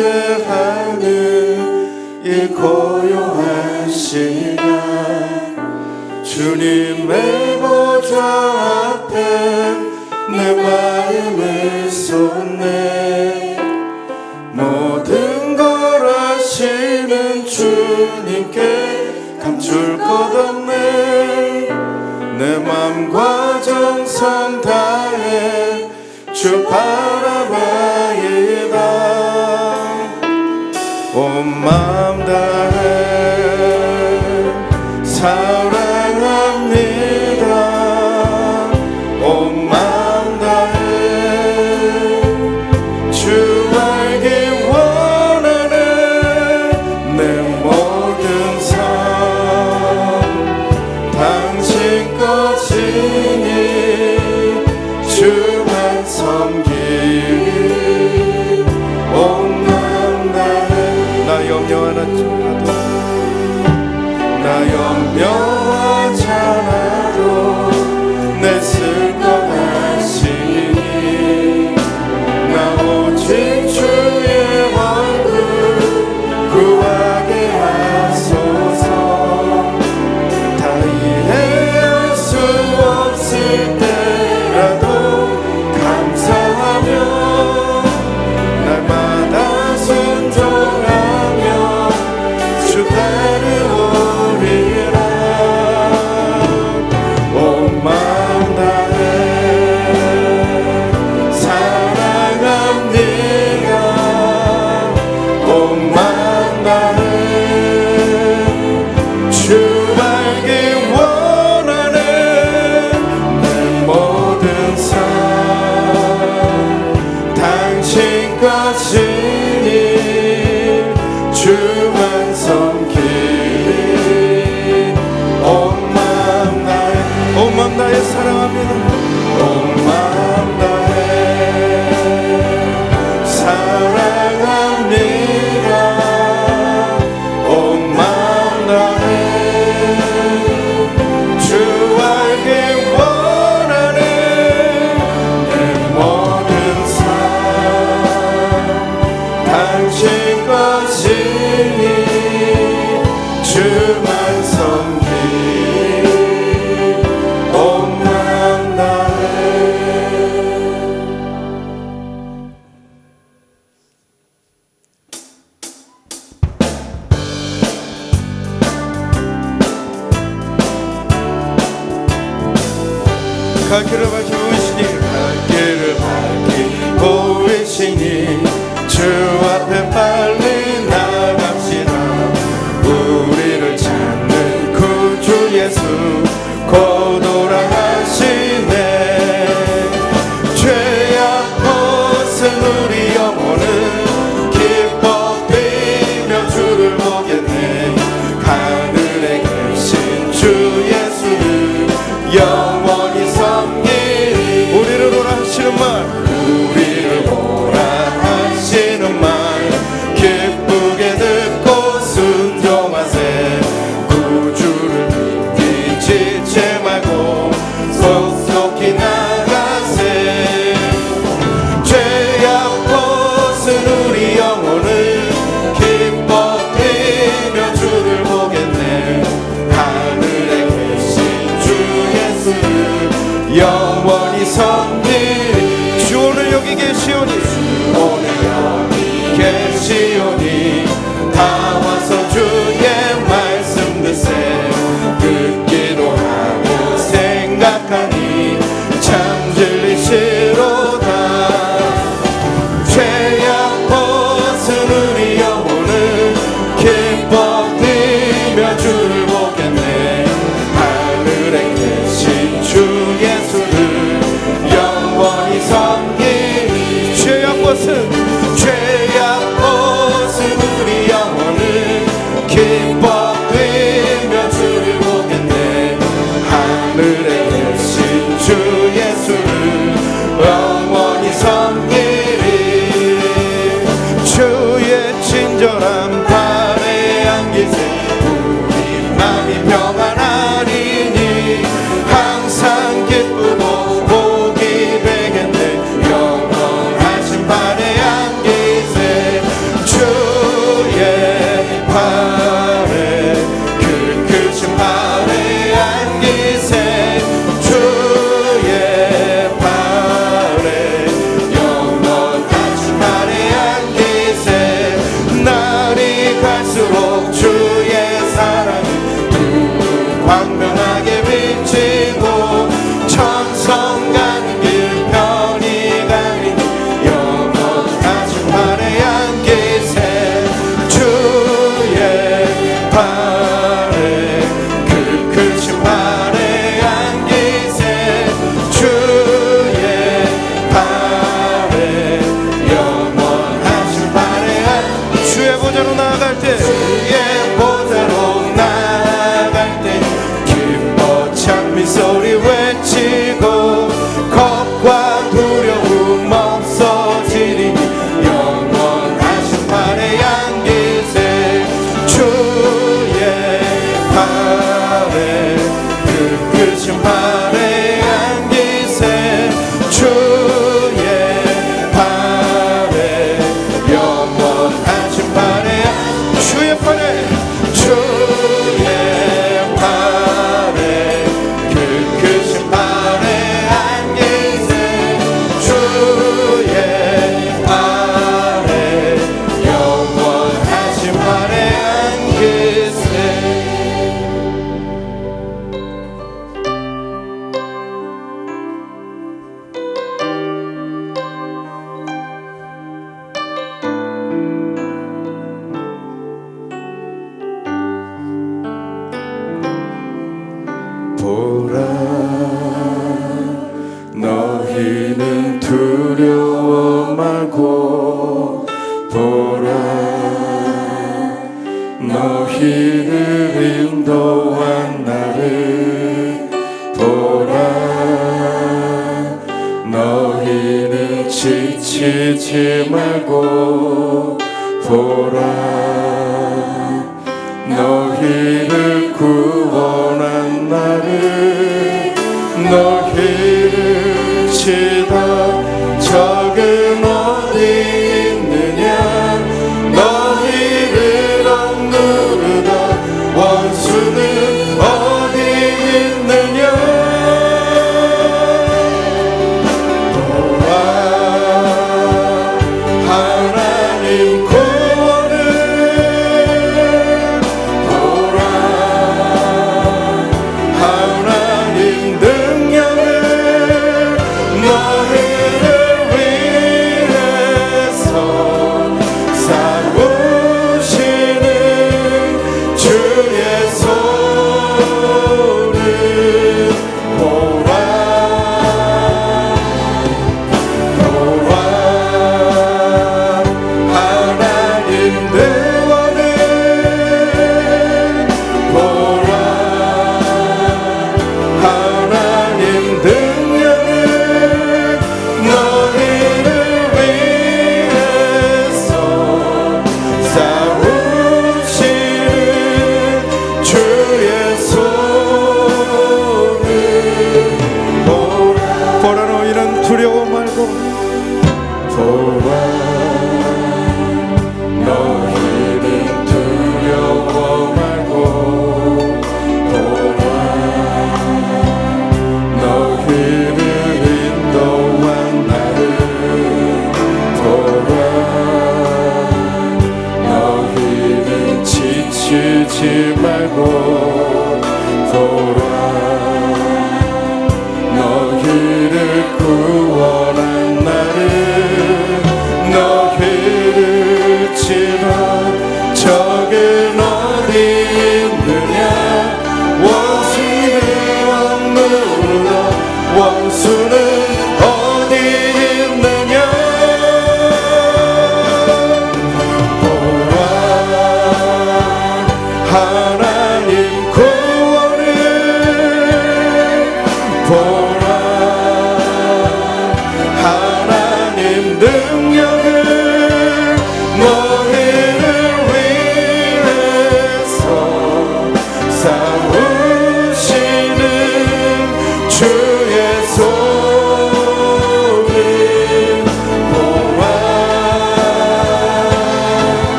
하는 이 고요한 시간, 주님의 보좌 앞에 내 마음을 쏟네. 모든 걸 아시는 주님께 감출 것 없네. 내 맘과 정성 다해 주 바라봐이다. 온 마음 다해 사랑합니다. 온 마음 다해 주 알기 원하네. 내 모든 삶 당신 것이니 주만 섬기리. 온 마음 다해 나 염려하지 않아도 내 쓸 것 아시니. 나 오직 주의 얼굴 구하게 하소서. 다 이해할 수 없을 때라도 감사하며 날마다 순종하며 주 따르오리라. 온 마음 다해 사랑합니다. 온 마음 다해 주 알기 원하네. 내 모든 삶 당신 것이니 주만 섬기리. 온 마음 다해 온 마음 다해 사랑합니다. 온 마음 다해 사랑합니다. 온 마음 다해 주 알기 원하네. 내 모든 삶 당신 것이니 주만 섬기리. 온 마음 다해. 갈 길을 밝히고 계시니 갈 길을 밝히고 계시니 주 앞에 빨리 나갑시다. 우리를 찾는 구주 예수 곧 오라 하시네. 죄악 벗은 우리 영혼은 기뻐 뛰며 주를 보겠네. 하늘에 계신 주 예수를 영원히 섬기리. 우리를 오라 하시는 말, 우리를 오라 하시는 말 기쁘게 듣고 순종하세. 구주를 믿기 지체 말고 속속히 나가세. 죄악 벗은 우리 영혼을 기뻐 뛰며 주를 보겠네. 하늘에 계신 주 예수를 영원히 섬기리. 주 오늘 여기 계시오니 오늘 여기 계시오니 다 와서 주의 말씀 듣세. 듣기도 하고 생각하니 참 진리시로다. 죄악 벗은 우리 영혼을 기뻐 뛰며 주를 보겠네. 하늘에 계신 주 예수를 영원히 섬기리. 죄악 벗은 죄악 벗은 갈수록 주의 사랑은 광명하게 비치고 천성 가는 길 편히 가리니 영원하신 발에 안기세 주의 발에 그 크신 발에 안기세 주의 발에 영원하신 발에 주의 보좌로 나아갈 때 주의 보좌로 나아갈 때 기뻐 찬미 소리 외치고 겁과 두려움 없어지리니 영원하신 발에 안기세 주의 발에 그 크신 발에 안기세 주의 발에 영원하신 발에 주의 발에 주의 발에 그 크신 발에 안기세 주의 발에 영원하신 발에 안기세 보라 너희는 두려워 말고 보라 너희를 인도한 나를 보라 너희는 지치지 말고 보라 너희를 구원한 나를 너희를 치다 적은 어디 있느냐 너희를 억누르다 원수는 어디 있느냐 보라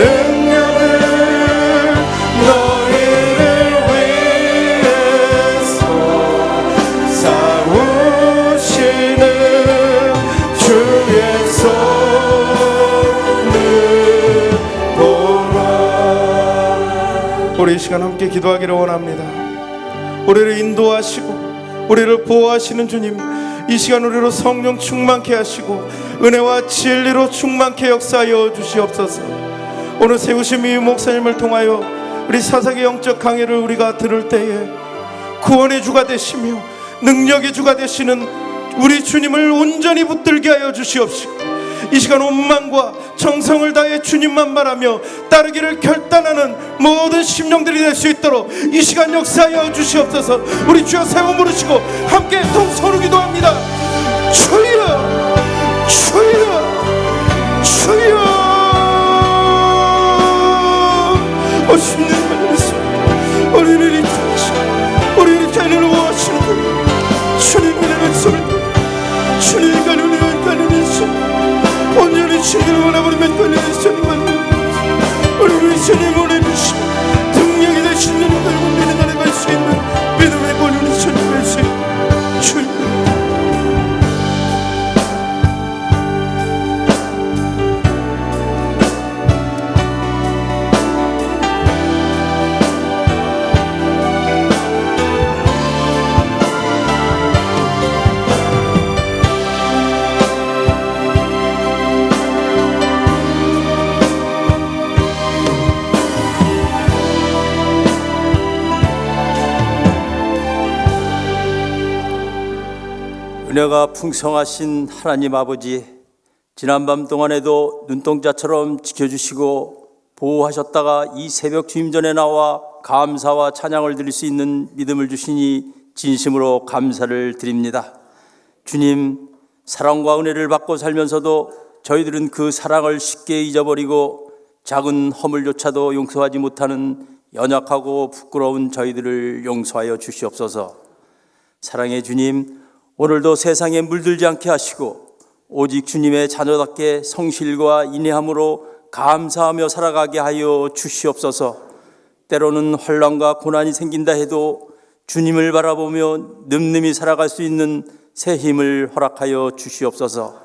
능력을 너희를 위해서 싸우시는 주의 손을 보라. 우리 이 시간 함께 기도하기를 원합니다. 우리를 인도하시고 우리를 보호하시는 주님, 이 시간 우리로 성령 충만케 하시고 은혜와 진리로 충만케 역사하여 주시옵소서. 오늘 세우신 이 목사님을 통하여 우리 사사기 영적 강해를 우리가 들을 때에 구원의 주가 되시며 능력의 주가 되시는 우리 주님을 온전히 붙들게 하여 주시옵시고, 이 시간 온 마음과 정성을 다해 주님만 말하며 따르기를 결단하는 모든 심령들이 될 수 있도록 이 시간 역사하여 주시옵소서. 우리 주여 세워 부르시고 함께 통성으로 기도합니다. 주여 주여 주여. 오십는 말씀 우리를 인도하시고 우리를 자녀를 보호하시는 주님의 말씀을 주님과 가는에서 온전히 주님을 원하버리면 걸리는 주님만 우리를 주님 보내주시고 능력이 되시는 우리는 나아갈 수 있는 믿음의 권위를 주님 할 수 있는 주님. 은혜가 풍성하신 하나님 아버지, 지난밤 동안에도 눈동자처럼 지켜주시고 보호하셨다가 이 새벽 주임 전에 나와 감사와 찬양을 드릴 수 있는 믿음을 주시니 진심으로 감사를 드립니다. 주님, 사랑과 은혜를 받고 살면서도 저희들은 그 사랑을 쉽게 잊어버리고 작은 허물조차도 용서하지 못하는 연약하고 부끄러운 저희들을 용서하여 주시옵소서. 사랑의 주님, 오늘도 세상에 물들지 않게 하시고 오직 주님의 자녀답게 성실과 인내함으로 감사하며 살아가게 하여 주시옵소서. 때로는 혼란과 고난이 생긴다 해도 주님을 바라보며 늠름히 살아갈 수 있는 새 힘을 허락하여 주시옵소서.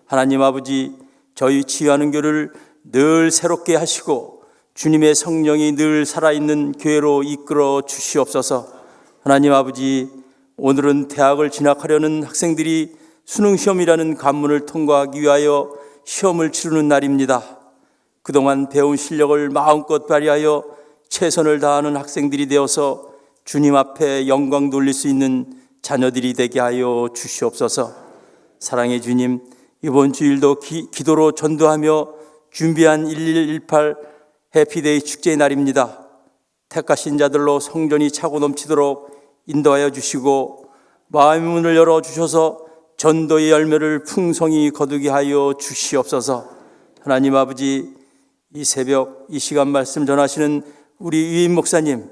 하나님 아버지, 저희 치유하는 교를 늘 새롭게 하시고 주님의 성령이 늘 살아있는 교회로 이끌어 주시옵소서. 하나님 아버지, 오늘은 대학을 진학하려는 학생들이 수능시험이라는 관문을 통과하기 위하여 시험을 치르는 날입니다. 그동안 배운 실력을 마음껏 발휘하여 최선을 다하는 학생들이 되어서 주님 앞에 영광 돌릴 수 있는 자녀들이 되게 하여 주시옵소서. 사랑의 주님, 이번 주일도 기도로 전도하며 준비한 1118 해피데이 축제의 날입니다. 택하신 자들로 성전이 차고 넘치도록 인도하여 주시고 마음의 문을 열어주셔서 전도의 열매를 풍성히 거두게 하여 주시옵소서. 하나님 아버지, 이 새벽 이 시간 말씀 전하시는 우리 유임 목사님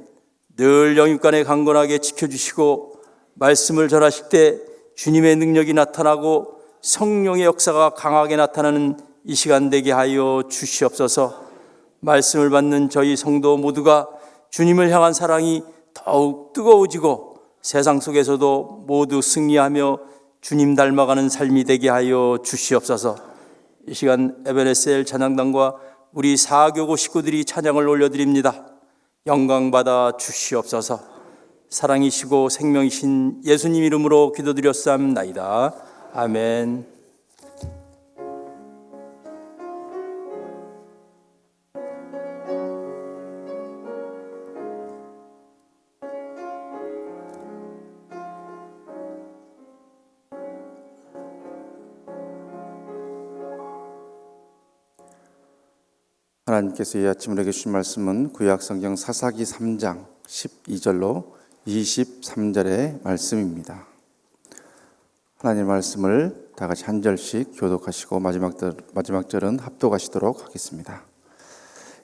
늘 영육간에 강건하게 지켜주시고 말씀을 전하실 때 주님의 능력이 나타나고 성령의 역사가 강하게 나타나는 이 시간 되게 하여 주시옵소서. 말씀을 받는 저희 성도 모두가 주님을 향한 사랑이 더욱 뜨거워지고 세상 속에서도 모두 승리하며 주님 닮아가는 삶이 되게 하여 주시옵소서. 이 시간 에베네셀 찬양단과 우리 사교구 식구들이 찬양을 올려드립니다. 영광 받아 주시옵소서. 사랑이시고 생명이신 예수님 이름으로 기도드렸사옵나이다. 아멘. 하나님께서 이 아침 우리에게 주신 말씀은 구약성경 사사기 3장 12절로 23절의 말씀입니다. 하나님의 말씀을 다 같이 한 절씩 교독하시고 마지막 절은 합독하시도록 하겠습니다.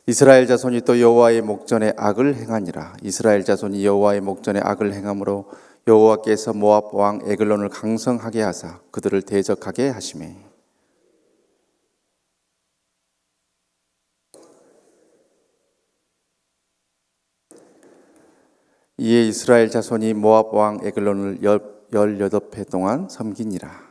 이스라엘 자손이 또 여호와의 목전에 악을 행하니라. 이스라엘 자손이 여호와의 목전에 악을 행함으로 여호와께서 모압 왕 에글론을 강성하게 하사 그들을 대적하게 하시매 이에 이스라엘 자손이 모압 왕 에글론을 18해 동안 섬기니라.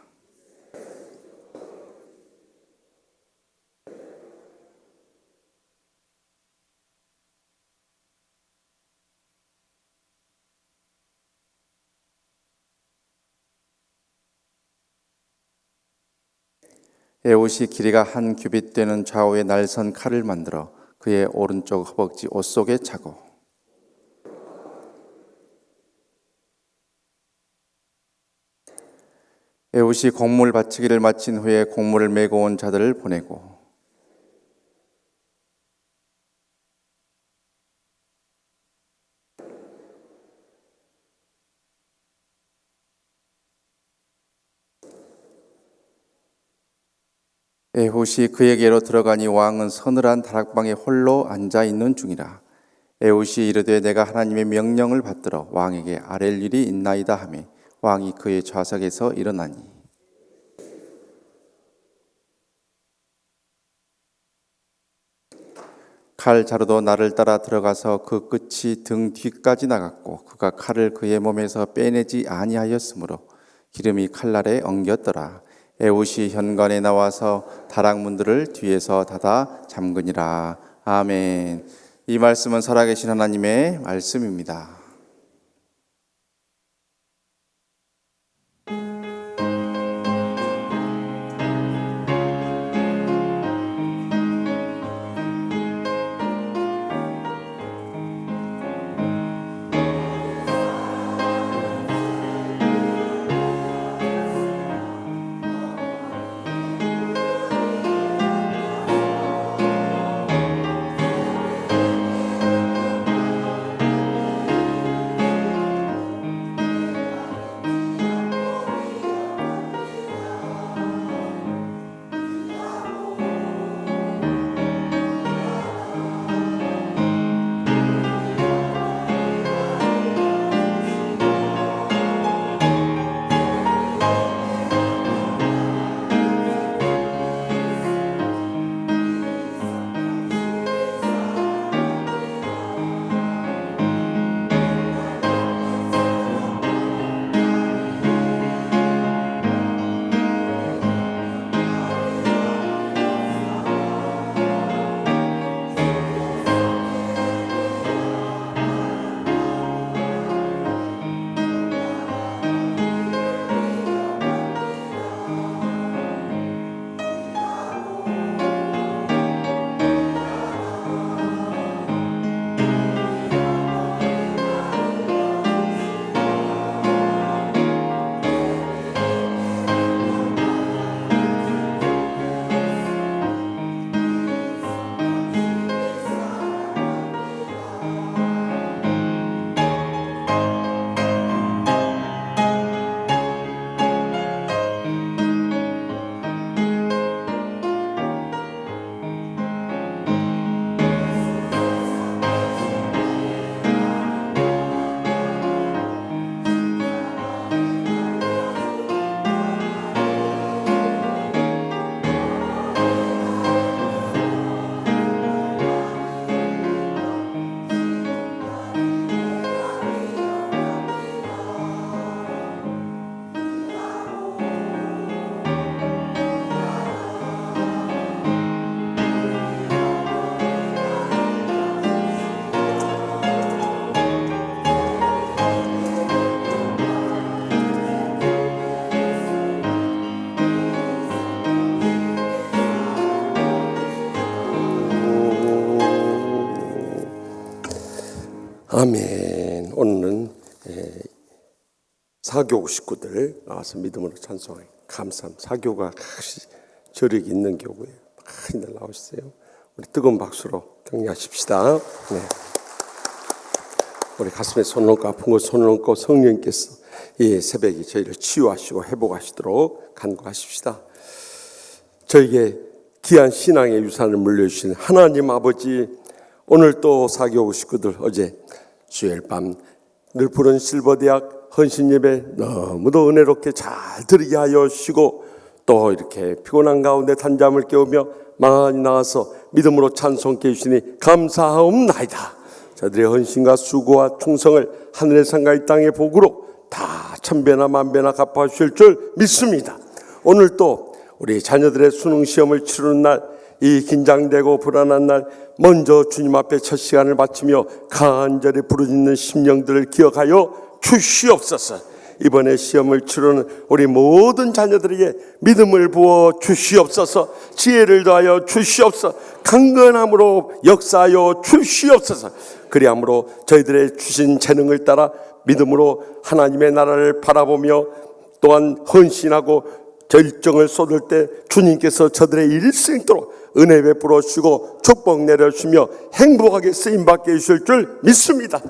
에봇이 길이가 한 규빗 되는 좌우의 날선 칼을 만들어 그의 오른쪽 허벅지 옷 속에 차고, 에봇이 곡물 바치기를 마친 후에 곡물을 메고 온 자들을 보내고, 에봇이 그에게로 들어가니 왕은 서늘한 다락방에 홀로 앉아 있는 중이라. 에봇이 이르되 내가 하나님의 명령을 받들어 왕에게 아랠 일이 있나이다 하매 왕이 그의 좌석에서 일어나니, 칼 자루도 나를 따라 들어가서 그 끝이 등 뒤까지 나갔고 그가 칼을 그의 몸에서 빼내지 아니하였으므로 기름이 칼날에 엉겼더라. 에봇이 현관에 나와서 다락문들을 뒤에서 닫아 잠그니라. 아멘. 이 말씀은 살아계신 하나님의 말씀입니다. 아멘. 오늘은 사교 식구들 나와서 믿음으로 찬송하기 감사합니다. 사교가 확실히 저력이 있는 교구예요. 많이들 나오시세요. 우리 뜨거운 박수로 격려하십시다. 네. 우리 가슴에 손을 얹고 아픈 곳 손을 얹고 성령께서 이 새벽에 저희를 치유하시고 회복하시도록 간구하십시다. 저에게 귀한 신앙의 유산을 물려주신 하나님 아버지, 오늘 또 사교 식구들 어제 수요일 밤 늘 부른 실버대학 헌신예배 너무도 은혜롭게 잘 드리게 하여 주시고, 또 이렇게 피곤한 가운데 단잠을 깨우며 많이 나와서 믿음으로 찬송케 해주시니 감사하옵나이다. 저들의 헌신과 수고와 충성을 하늘의 상과 이 땅의 복으로 다 천배나 만배나 갚아주실 줄 믿습니다. 오늘 또 우리 자녀들의 수능 시험을 치르는 날, 이 긴장되고 불안한 날 먼저 주님 앞에 첫 시간을 바치며 간절히 부르짖는 심령들을 기억하여 주시옵소서. 이번에 시험을 치르는 우리 모든 자녀들에게 믿음을 부어 주시옵소서. 지혜를 더하여 주시옵소서. 강건함으로 역사하여 주시옵소서. 그리함으로 저희들의 주신 재능을 따라 믿음으로 하나님의 나라를 바라보며 또한 헌신하고 절정을 쏟을 때 주님께서 저들의 일생도록 은혜 베풀어 주시고 축복 내려주시며 행복하게 쓰임받게 해주실 줄 믿습니다.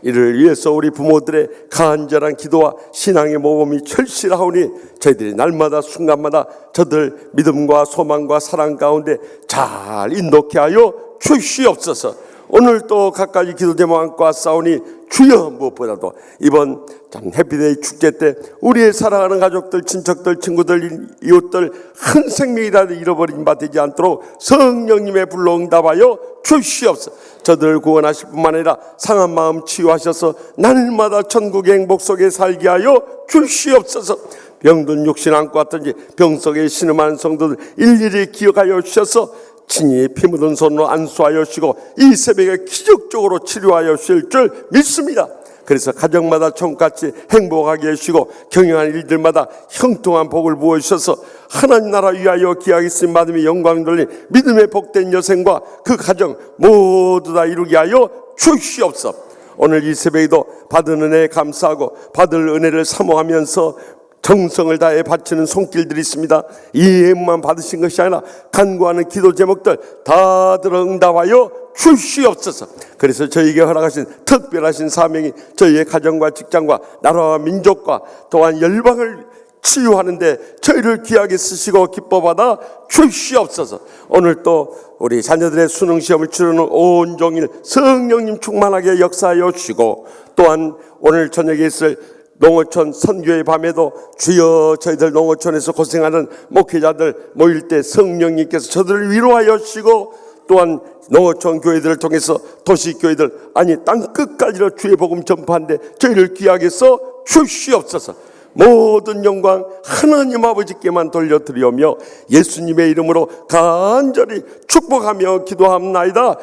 이를 위해서 우리 부모들의 간절한 기도와 신앙의 모범이 철실하오니 저희들이 날마다 순간마다 저들 믿음과 소망과 사랑 가운데 잘 인도케 하여 주시옵소서. 오늘 또 갖가지 기도 제목 안고 왔사오니 주여, 무엇보다도 이번 참 해피데이 축제 때 우리의 사랑하는 가족들, 친척들, 친구들, 이웃들 한 생명이라도 잃어버린 바 되지 않도록 성령님의 불로 응답하여 주시옵소서. 저들을 구원하실 뿐만 아니라 상한 마음 치유하셔서 날마다 천국의 행복 속에 살게 하여 주시옵소서. 병든 육신 안고 왔든지 병 속에 신음하는 성도들 일일이 기억하여 주셔서 친히 피 묻은 손으로 안수하여 주시고 이 새벽에 기적적으로 치료하여 주실 줄 믿습니다. 그래서 가정마다 천국같이 행복하게 해주시고 경영한 일들마다 형통한 복을 부어주셔서 하나님 나라 위하여 기하게 쓰임 받으며 영광 돌린 믿음의 복된 여생과 그 가정 모두 다 이루게 하여 주시옵소서. 오늘 이 새벽에도 받은 은혜에 감사하고 받을 은혜를 사모하면서 정성을 다해 바치는 손길들이 있습니다. 이 예물만 받으신 것이 아니라 간구하는 기도 제목들 다 들어 응답하여 주시옵소서. 그래서 저희에게 허락하신 특별하신 사명이 저희의 가정과 직장과 나라와 민족과 또한 열방을 치유하는데 저희를 귀하게 쓰시고 기뻐받아 주시옵소서. 오늘 또 우리 자녀들의 수능시험을 치르는 온종일 성령님 충만하게 역사하여 주시고 또한 오늘 저녁에 있을 농어촌 선교의 밤에도 주여 저희들 농어촌에서 고생하는 목회자들 모일 때 성령님께서 저들을 위로하여 주시고 또한 농어촌 교회들을 통해서 도시교회들 아니 땅끝까지로 주의 복음 전파하는데 저희를 귀하게 써 주시옵소서. 모든 영광 하나님 아버지께만 돌려드리오며 예수님의 이름으로 간절히 축복하며 기도합나이다.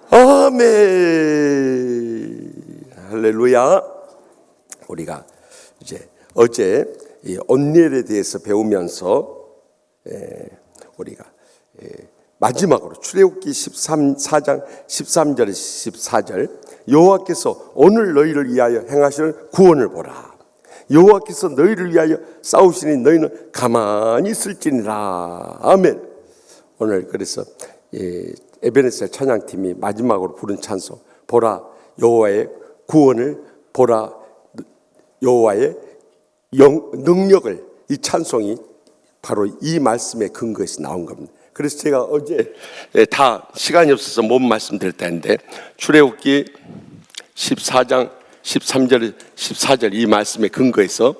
아멘. 할렐루야. 우리가 이제 어제 이 온니엘에 대해서 배우면서 우리가 마지막으로 출애굽기 13장 13절에서 14절 여호와께서 오늘 너희를 위하여 행하시는 구원을 보라. 여호와께서 너희를 위하여 싸우시니 너희는 가만히 있을지니라. 아멘. 오늘 그래서 에베네셀 찬양팀이 마지막으로 부른 찬송 보라 여호와의 구원을 보라 여호와의 능력을, 이 찬송이 바로 이 말씀의 근거에서 나온 겁니다. 그래서 제가 어제 다 시간이 없어서 못 말씀드릴 텐데 출애굽기 14장 13절 14절 이 말씀의 근거에서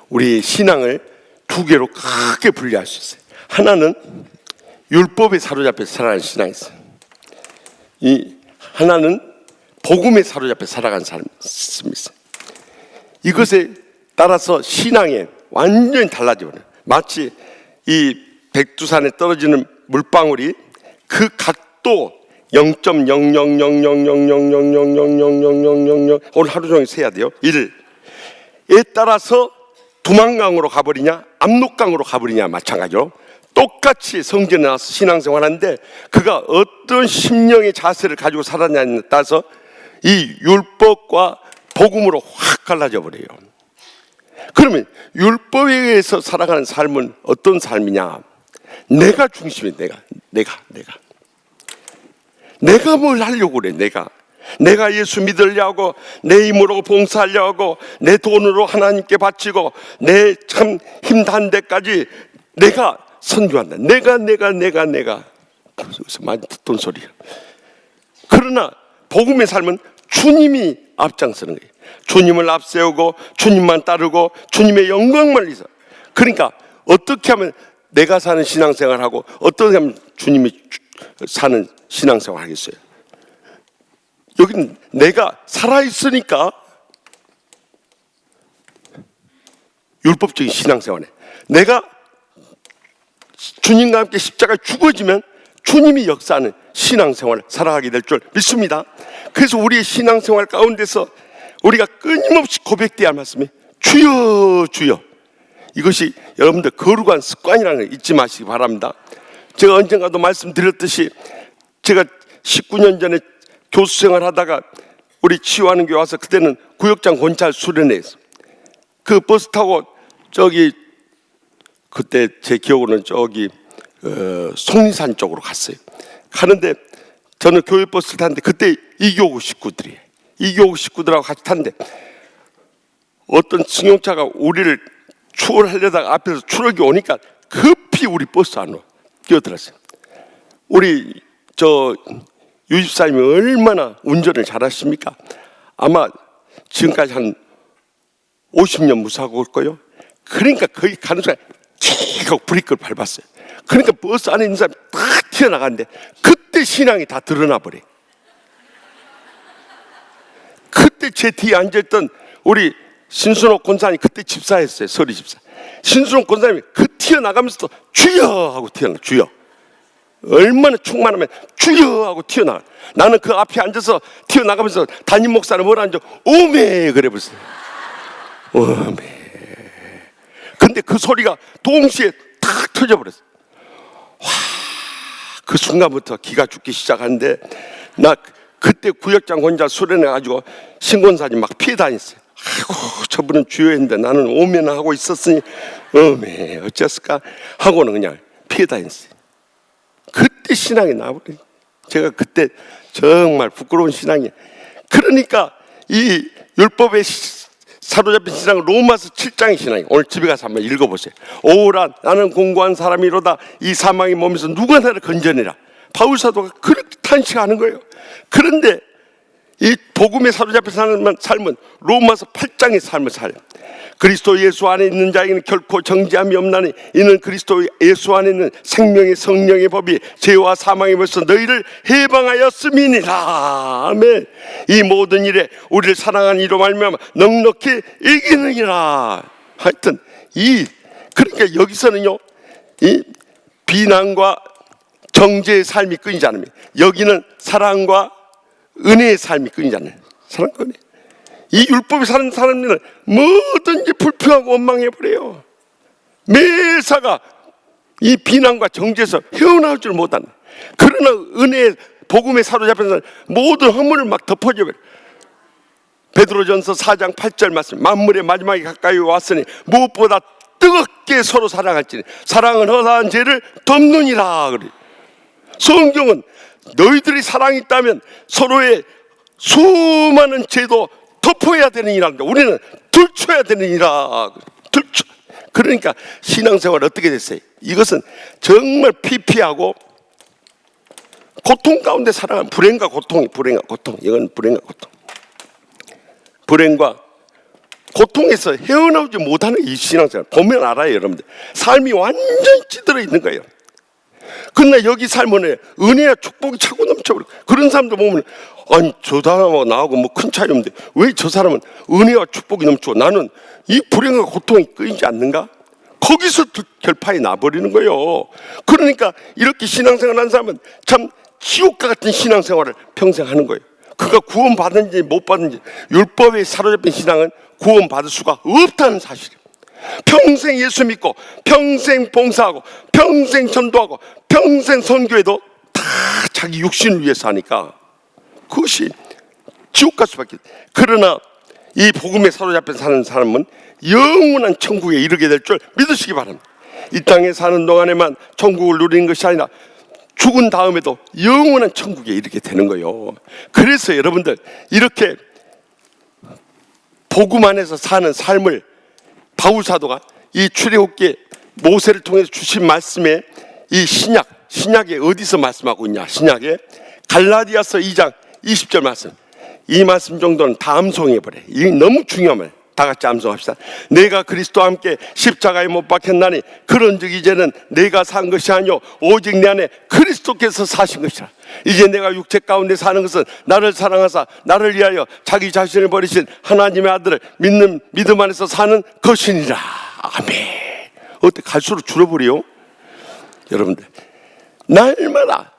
우리 신앙을 두 개로 크게 분리할 수 있어요. 하나는 율법에 사로잡혀 살아가는 신앙이 있어요. 이 하나는 복음에 사로잡혀 살아가는 사람이 있습니다. 이것에 따라서 신앙에 완전히 달라져버려요. 마치 이 백두산에 떨어지는 물방울이 그 각도 0.00000000000000 오늘 하루 종일 세야 돼요. 1에 따라서 두만강으로 가버리냐 압록강으로 가버리냐 마찬가지로 똑같이 성전에 나와서 신앙생활하는데 그가 어떤 심령의 자세를 가지고 살았냐에 따라서 이 율법과 복음으로 확 갈라져 버려요. 그러면 율법에 의해서 살아가는 삶은 어떤 삶이냐? 내가 중심이야. 내가 뭘 하려고 그래. 내가 예수 믿으려고 내 힘으로 봉사하려고 내 돈으로 하나님께 바치고 내 참 힘단 데까지 내가 선교한다. 내가 그래서 많이 듣던 소리야. 그러나 복음의 삶은 주님이 앞장서는 거예요. 주님을 앞세우고 주님만 따르고 주님의 영광만 위해서. 그러니까 어떻게 하면 내가 사는 신앙생활하고 어떻게 하면 주님이 사는 신앙생활 하겠어요? 여기는 내가 살아있으니까 율법적인 신앙생활에 내가 주님과 함께 십자가에 죽어지면 주님이 역사하는 신앙생활을 살아가게 될 줄 믿습니다. 그래서 우리의 신앙생활 가운데서 우리가 끊임없이 고백돼야 할 말씀이 주여 주여. 이것이 여러분들 거룩한 습관이라는 걸 잊지 마시기 바랍니다. 제가 언젠가도 말씀드렸듯이 제가 19년 전에 교수생활 하다가 우리 치유하는 교회 와서 그때는 구역장 권찰 수련회에서 그 버스 타고 저기 그때 제 기억으로는 저기 속리산 쪽으로 갔어요. 가는데 저는 교회 버스를 탔는데 그때 이교구 식구들이에요. 이교구 식구들하고 같이 탔는데 어떤 승용차가 우리를 추월하려다가 앞에서 추락이 오니까 급히 우리 버스 안으로 뛰어들었어요. 우리 저 유집사님이 얼마나 운전을 잘하십니까? 아마 지금까지 한 50년 무사하고 올 거예요. 그러니까 거기 가는 순간 킥 하고 브레이크를 밟았어요. 그러니까 버스 안에 있는 사람이 딱 튀어나가는데 그때 신앙이 다 드러나 버려요. 그때 제 뒤에 앉아있던 우리 신순옥 권사님, 그때 집사였어요. 서리 집사. 신순옥 권사님이 그 튀어나가면서도 주여 하고 튀어나가. 주여. 얼마나 충만하면 주여 하고 튀어나가. 나는 그 앞에 앉아서 튀어나가면서 담임 목사는 뭐라 앉아? 오메 그래 버렸어요. 오메. 근데 그 소리가 동시에 탁 터져버렸어. 와, 그 순간부터 기가 죽기 시작하는데 나 그때 구역장 혼자 수련해가지고 신권사님 막 피해 다녔어요. 아이고 저분은 주여 했는데 나는 오면 하고 있었으니 어메 어쩌을까 하고는 그냥 피해 다녔어요. 그때 신앙이 나버려요. 제가 그때 정말 부끄러운 신앙이에요. 그러니까 이 율법의 사로잡힌 신앙은 로마서 7장의 신앙이에요. 오늘 집에 가서 한번 읽어보세요. 오라 나는 공고한 사람이로다 이 사망의 몸에서 누가 나를 건져내라. 바울 사도가 그렇게 탄식하는 거예요. 그런데 이 복음에 사로잡혀 사는 삶은 로마서 8장의 삶을 살아요. 그리스도 예수 안에 있는 자에게는 결코 정죄함이 없나니 이는 그리스도 예수 안에 있는 생명의 성령의 법이 죄와 사망의 벌써 너희를 해방하였음이니라. 아멘. 이 모든 일에 우리를 사랑하는 이로 말미암아 넉넉히 이기느니라. 하여튼 그러니까 여기서는요 이 비난과 정죄의 삶이 끊이지 않으면 여기는 사랑과 은혜의 삶이 끊이지 않아요. 사랑과 은혜. 이 율법에 사는 사람들은 뭐든지 불평하고 원망해버려요. 매사가 이 비난과 정죄에서 헤어나올 줄 못하네. 그러나 은혜의 복음에 사로잡혀서 모든 허물을 막 덮어줘버려요. 베드로전서 4장 8절 말씀 만물의 마지막에 가까이 왔으니 무엇보다 뜨겁게 서로 사랑할지니 사랑은 허다한 죄를 덮느니라. 그래요. 성경은 너희들이 사랑이 있다면 서로의 수많은 죄도 덮어야 되느니라. 우리는 들춰야 되느니라. 그러니까 신앙생활 어떻게 됐어요? 이것은 정말 피폐하고 고통 가운데 살아가는 불행과 고통이 불행과 고통. 이건 불행과 고통. 불행과 고통에서 헤어나오지 못하는 이 신앙생활 보면 알아요. 여러분들 삶이 완전히 찌들어 있는 거예요. 그러나 여기 삶은 은혜와 축복이 차고 넘쳐버려. 그런 사람들 보면 아니 저 사람하고 나하고 뭐 큰 차이 없는데 왜 저 사람은 은혜와 축복이 넘쳐 나는 이 불행과 고통이 끊이지 않는가? 거기서 결판이 나버리는 거예요. 그러니까 이렇게 신앙생활하는 사람은 참 지옥과 같은 신앙생활을 평생 하는 거예요. 그가 구원받은지 못 받은지 율법에 사로잡힌 신앙은 구원받을 수가 없다는 사실이에요. 평생 예수 믿고 평생 봉사하고 평생 전도하고 평생 선교해도 다 자기 육신을 위해서 하니까 그것이 지옥 갈 수밖에. 그러나 이 복음에 사로잡혀 사는 사람은 영원한 천국에 이르게 될 줄 믿으시기 바랍니다. 이 땅에 사는 동안에만 천국을 누리는 것이 아니라 죽은 다음에도 영원한 천국에 이르게 되는 거예요. 그래서 여러분들 이렇게 복음 안에서 사는 삶을 바울 사도가 이 출애굽기 모세를 통해서 주신 말씀에 이 신약에 어디서 말씀하고 있냐? 신약에 갈라디아서 2장 20절 말씀. 이 말씀 정도는 다 암송해버려. 이게 너무 중요한 말. 다 같이 암송합시다. 내가 그리스도와 함께 십자가에 못 박혔나니 그런즉 이제는 내가 산 것이 아니요 오직 내 안에 그리스도께서 사신 것이라. 이제 내가 육체 가운데 사는 것은 나를 사랑하사 나를 위하여 자기 자신을 버리신 하나님의 아들을 믿는 믿음 안에서 사는 것이니라. 아멘. 어때? 갈수록 줄어버려요. 여러분들, 날마다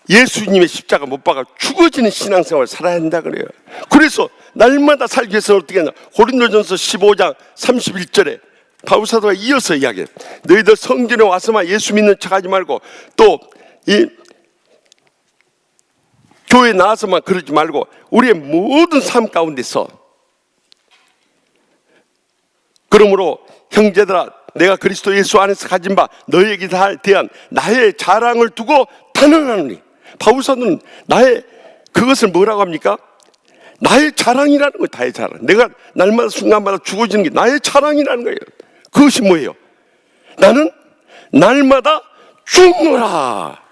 예수님의 십자가 못 박아 죽어지는 신앙생활을 살아야 한다 그래요. 그래서 날마다 살기 위해서는 어떻게 하냐. 고린도전서 15장 31절에 바울 사도가 이어서 이야기해요. 너희들 성전에 와서만 예수 믿는 척하지 말고 또 이 교회에 나와서만 그러지 말고 우리의 모든 삶 가운데서, 그러므로 형제들아 내가 그리스도 예수 안에서 가진 바 너희에게 대한 나의 자랑을 두고 단언하노니. 바울 사도는 나의 그것을 뭐라고 합니까? 나의 자랑이라는 거예요. 나의 자랑. 내가 날마다 순간마다 죽어지는 게 나의 자랑이라는 거예요. 그것이 뭐예요? 나는 날마다 죽노라.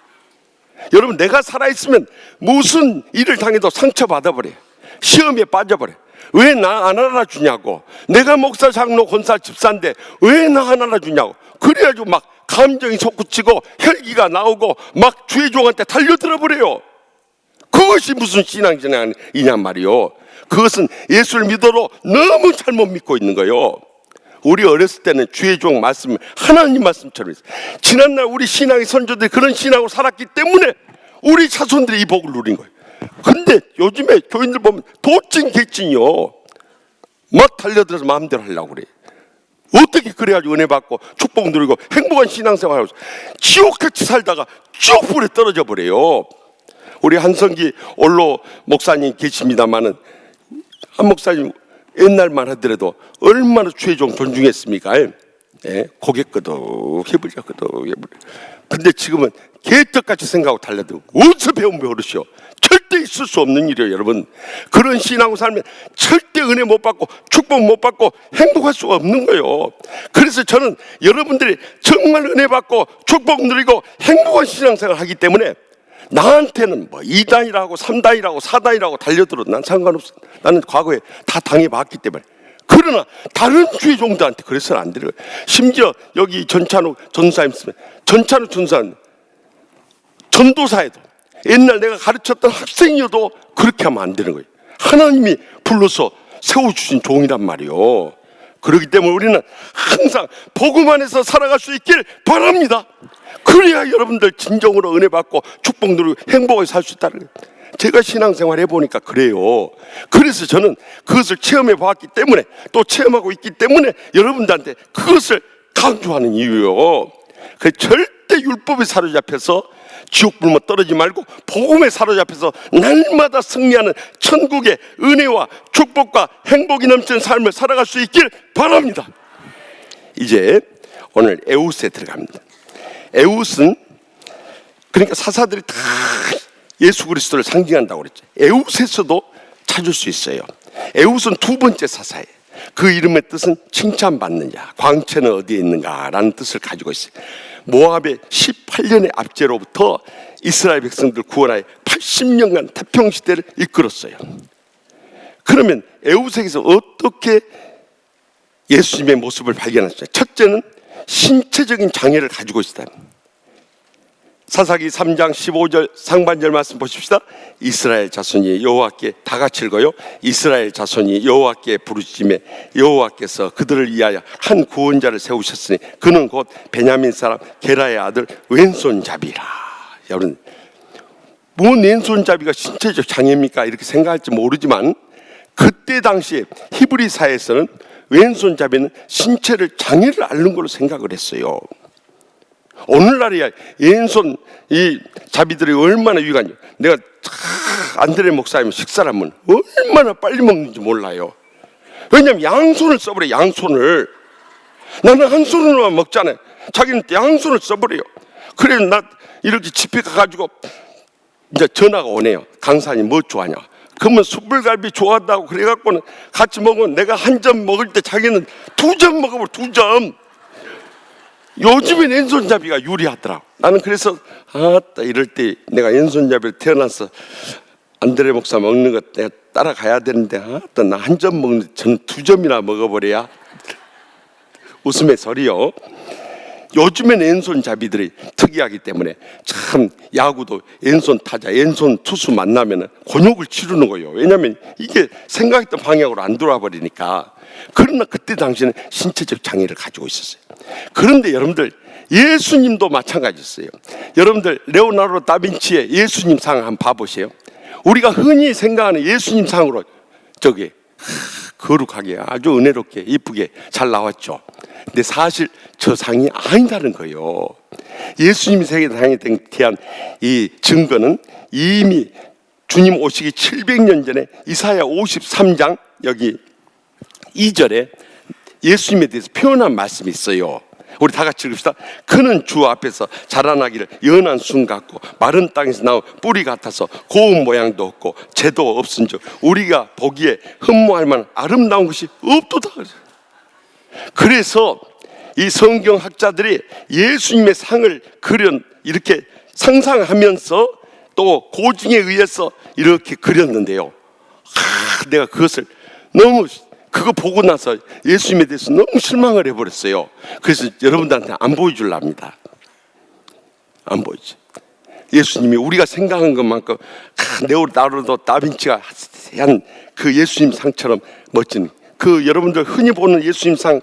여러분, 내가 살아있으면 무슨 일을 당해도 상처받아버려요. 시험에 빠져버려요. 왜 나 안 알아주냐고. 내가 목사, 장로, 권사, 집사인데 왜 나 안 알아주냐고. 그래가지고 막 감정이 솟구치고 혈기가 나오고 막 주의 종한테 달려들어 버려요. 그것이 무슨 신앙이냔 말이요. 그것은 예수를 믿어도 너무 잘못 믿고 있는 거예요. 우리 어렸을 때는 주의 종 말씀, 하나님 말씀처럼 했어요. 지난날 우리 신앙의 선조들이 그런 신앙으로 살았기 때문에 우리 자손들이 이 복을 누린 거예요. 근데 요즘에 교인들 보면 도찐 개찐이요. 막 달려들어서 마음대로 하려고 그래. 어떻게 그래가지고 은혜 받고 축복 누리고 행복한 신앙생활 하고 지옥같이 살다가 쭉 불에 떨어져 버려요. 우리 한성기 올로 목사님 계십니다마는, 한 목사님 옛날만 하더라도 얼마나 주의 종 존중했습니까? 예? 고개 끄덕해버려. 근데 지금은 개떡같이 생각하고 달려들고 어디서 배운 버릇이요? 절대 있을 수 없는 일이에요. 여러분, 그런 신앙으로 살면 절대 은혜 못 받고 축복 못 받고 행복할 수가 없는 거예요. 그래서 저는 여러분들이 정말 은혜 받고 축복 누리고 행복한 신앙생활을 하기 때문에 나한테는 뭐 2단이라고 3단이라고 4단이라고 달려들어도 난 상관없어. 나는 과거에 다 당해봤기 때문에. 그러나 다른 주의 종들한테 그래서는 안 되는 거예요. 심지어 여기 전찬우 전사님 있으면 전찬우 전사님 전도사에도 옛날 내가 가르쳤던 학생이어도 그렇게 하면 안 되는 거예요. 하나님이 불러서 세워주신 종이란 말이에요. 그렇기 때문에 우리는 항상 복음 안에서 살아갈 수 있길 바랍니다. 그래야 여러분들 진정으로 은혜 받고 축복 누리고 행복하게 살 수 있다는 거예요. 제가 신앙생활 해보니까 그래요. 그래서 저는 그것을 체험해 보았기 때문에 또 체험하고 있기 때문에 여러분들한테 그것을 강조하는 이유예요. 그 절대 율법에 사로잡혀서 지옥 불못 떨어지지 말고 복음에 사로잡혀서 날마다 승리하는 천국의 은혜와 축복과 행복이 넘치는 삶을 살아갈 수 있길 바랍니다. 이제 오늘 에우스에 들어갑니다. 에우스는 그러니까 사사들이 다 예수 그리스도를 상징한다고 그랬죠. 에우스에서도 찾을 수 있어요. 에우스는 두 번째 사사예요. 그 이름의 뜻은 칭찬받는 자, 광채는 어디에 있는가라는 뜻을 가지고 있어요. 모압의 18년의 압제로부터 이스라엘 백성들 구원하여 80년간 태평시대를 이끌었어요. 그러면 에우스에서 어떻게 예수님의 모습을 발견했어요? 첫째는 신체적인 장애를 가지고 있다. 사사기 3장 15절 상반절 말씀 보십시다. 이스라엘 자손이 여호와께, 다 같이 읽어요. 이스라엘 자손이 여호와께 부르짖음에 여호와께서 그들을 위하여 한 구원자를 세우셨으니 그는 곧 베냐민 사람 게라의 아들 왼손잡이라. 여러분, 뭔 왼손잡이가 신체적 장애입니까? 이렇게 생각할지 모르지만 그때 당시에 히브리 사회에서는 왼손잡이는 신체를 장애를 앓는 걸로 생각을 했어요. 오늘날이야 왼손 이 자비들이 얼마나 유익한지. 내가 안드레 목사님 식사를 하면 얼마나 빨리 먹는지 몰라요. 왜냐면 양손을 써버려. 양손을. 나는 한 손으로만 먹잖아요. 자기는 양손을 써버려요. 그래서 나 이렇게 집에 가가지고 이제 전화가 오네요. 강사님 뭐 좋아하냐. 그러면 숯불갈비 좋아한다고 그래갖고는 같이 먹으면 내가 한 점 먹을 때 자기는 2점 먹어버려. 2점. 요즘엔 왼손잡이가 유리하더라. 나는 그래서 아따 이럴 때 내가 왼손잡이를 태어나서 안드레 목사 먹는 것 내가 따라가야 되는데 나 한 점 먹는데 저는 2점이나 먹어버려야 웃음의 소리요. 요즘엔 왼손잡이들이 특이하기 때문에 참 야구도 왼손 타자, 왼손 투수 만나면 곤욕을 치르는 거예요. 왜냐하면 이게 생각했던 방향으로 안 돌아버리니까. 그러나 그때 당시에는 신체적 장애를 가지고 있었어요. 그런데 여러분들 예수님도 마찬가지였어요. 여러분들 레오나르도 다빈치의 예수님 상 한번 봐보세요. 우리가 흔히 생각하는 예수님 상으로 저기 거룩하게 아주 은혜롭게 이쁘게 잘 나왔죠. 근데 사실 저 상이 아니다는 거예요. 예수님이 세계상에 대한 이 증거는 이미 주님 오시기 700년 전에 이사야 53장 여기 2절에 예수님에 대해서 표현한 말씀이 있어요. 우리 다 같이 읽읍시다. 그는 주 앞에서 자라나기를 연한 순 같고 마른 땅에서 나온 뿌리 같아서 고운 모양도 없고 재도 없은즉 우리가 보기에 흠모할 만한 아름다운 것이 없도다. 그래서 이 성경학자들이 예수님의 상을 이렇게 상상하면서 또 고증에 의해서 이렇게 그렸는데요. 내가 그것을 너무 그거 보고 나서 예수님에 대해서 너무 실망을 해버렸어요. 그래서 여러분들한테 안 보여주려 합니다. 안 보이지. 예수님이 우리가 생각한 것만큼 레오나르도 다빈치가 한 그 예수님 상처럼 멋진 그 여러분들 흔히 보는 예수님 상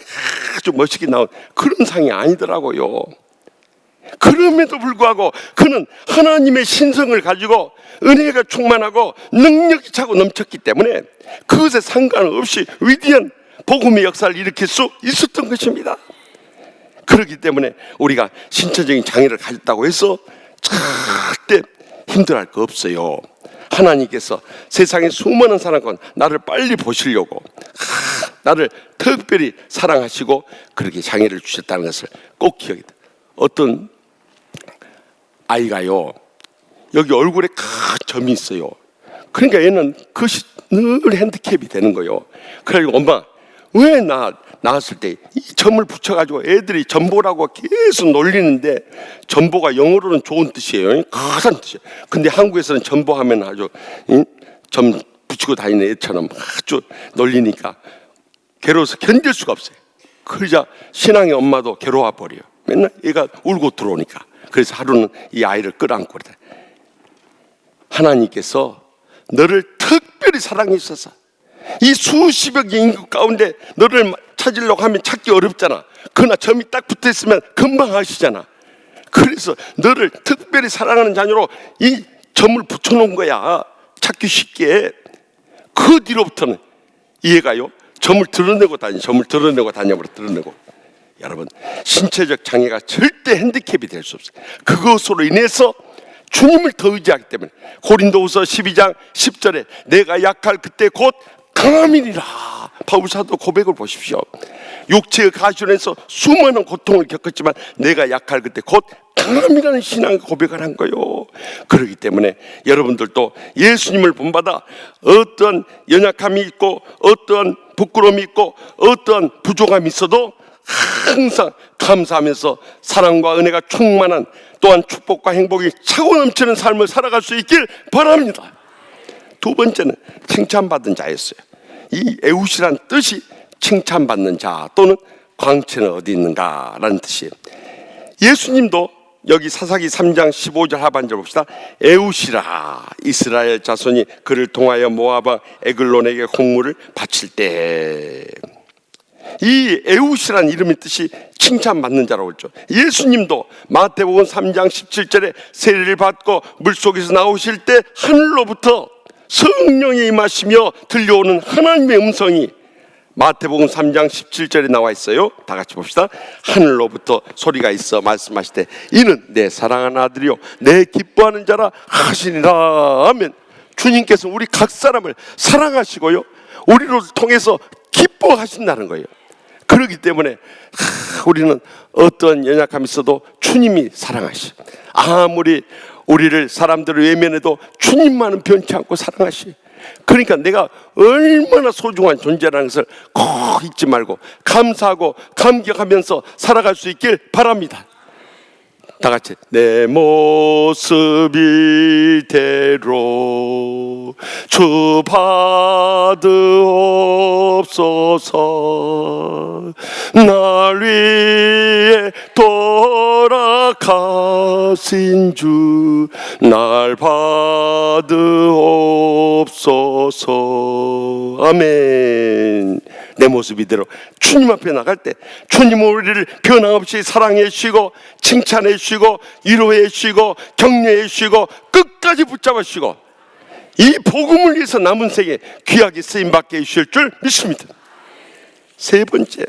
아주 멋있게 나온 그런 상이 아니더라고요. 그럼에도 불구하고 그는 하나님의 신성을 가지고 은혜가 충만하고 능력이 차고 넘쳤기 때문에 그것에 상관없이 위대한 복음의 역사를 일으킬 수 있었던 것입니다. 그렇기 때문에 우리가 신체적인 장애를 가졌다고 해서 절대 힘들어할 거 없어요. 하나님께서 세상의 수많은 사람과 나를 빨리 보시려고 나를 특별히 사랑하시고 그렇게 장애를 주셨다는 것을 꼭 기억해야 돼요. 어떤 아이가요, 여기 얼굴에 큰 점이 있어요. 그러니까 얘는 그것이 늘 핸디캡이 되는 거예요. 그래가지고 엄마 왜 나 나왔을 때 이 점을 붙여가지고 애들이 점보라고 계속 놀리는데, 점보가 영어로는 좋은 뜻이에요. 큰 뜻이에요. 근데 한국에서는 점보하면 아주 점 붙이고 다니는 애처럼 아주 놀리니까 괴로워서 견딜 수가 없어요. 그러자 신앙의 엄마도 괴로워 버려요. 맨날 얘가 울고 들어오니까. 그래서 하루는 이 아이를 끌어안고 그러다. 하나님께서 너를 특별히 사랑했어서 이 수십억 인구 가운데 너를 찾으려고 하면 찾기 어렵잖아. 그러나 점이 딱 붙어있으면 금방 아시잖아. 그래서 너를 특별히 사랑하는 자녀로 이 점을 붙여놓은 거야. 찾기 쉽게. 그 뒤로부터는 얘가요 점을 드러내고 드러내고. 여러분, 신체적 장애가 절대 핸디캡이 될 수 없어요. 그것으로 인해서 주님을 더 의지하기 때문에 고린도후서 12장 10절에 내가 약할 그때 곧 강함이니라. 바울 사도 고백을 보십시오. 육체의 가시론에서 수많은 고통을 겪었지만 내가 약할 그때 곧 강함이라는 신앙 고백을 한 거예요. 그렇기 때문에 여러분들도 예수님을 본받아 어떤 연약함이 있고 어떤 부끄러움이 있고 어떤 부족함이 있어도 항상 감사하면서 사랑과 은혜가 충만한, 또한 축복과 행복이 차고 넘치는 삶을 살아갈 수 있길 바랍니다. 두 번째는 칭찬받은 자였어요. 이 에웃이란 뜻이 칭찬받는 자 또는 광채는 어디 있는가라는 뜻이에요. 예수님도 여기 사사기 3장 15절 하반절 봅시다. 에웃이라 이스라엘 자손이 그를 통하여 모압 에글론에게 공물을 바칠 때, 이 에웃이란 이름의 뜻이 칭찬받는 자라고 했죠. 예수님도 마태복음 3장 17절에 세례를 받고 물속에서 나오실 때 하늘로부터 성령이 임하시며 들려오는 하나님의 음성이 마태복음 3장 17절에 나와 있어요. 다 같이 봅시다. 하늘로부터 소리가 있어 말씀하실 때 이는 내 사랑하는 아들이요 내 기뻐하는 자라 하시니라. 아멘. 주님께서 우리 각 사람을 사랑하시고요 우리를 통해서 기뻐하신다는 거예요. 그렇기 때문에 우리는 어떤 연약함이 있어도 주님이 사랑하시. 아무리 우리를 사람들을 외면해도 주님만은 변치 않고 사랑하시. 그러니까 내가 얼마나 소중한 존재라는 것을 꼭 잊지 말고 감사하고 감격하면서 살아갈 수 있길 바랍니다. 다 같이 내 모습 이대로 주 받으옵소서. 날 위해 돌아가신 주 날 받으옵소서. 아멘. 내 모습 이대로 주님 앞에 나갈 때 주님은 우리를 변함없이 사랑해 주시고 칭찬해 주시고 위로해 주시고 격려해 주시고 끝까지 붙잡아 주시고 이 복음을 위해서 남은 생에 귀하게 쓰임받게 해주실 줄 믿습니다. 세 번째,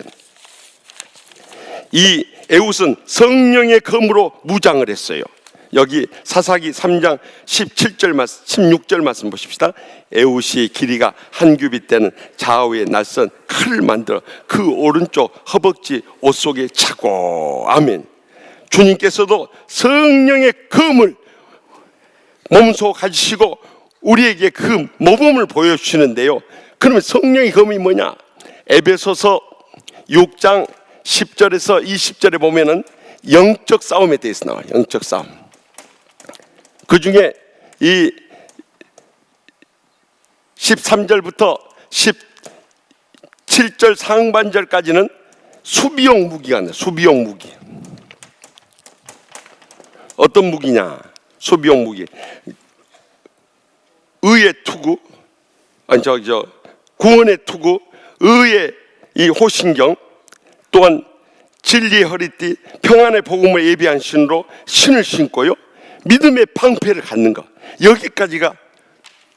이 에훗은 성령의 검으로 무장을 했어요. 여기 사사기 3장 17절 말씀, 16절 말씀 보십시다. 에훗이 길이가 한 규빗 되는 좌우에 날선 칼을 만들어 그 오른쪽 허벅지 옷 속에 차고. 아멘. 주님께서도 성령의 검을 몸소 가지시고 우리에게 그 모범을 보여주시는데요. 그러면 성령의 검이 뭐냐? 에베소서 6장 10절에서 20절에 보면은 영적 싸움에 대해서 나와요. 영적 싸움. 그 중에 이 13절부터 17절 상반절까지는 수비용 무기가 나와요. 수비용 무기. 어떤 무기냐? 수비용 무기. 의의 투구, 구원의 투구, 의의 이 호신경, 또한 진리의 허리띠, 평안의 복음을 예비한 신으로 신을 신고요. 믿음의 방패를 갖는 것. 여기까지가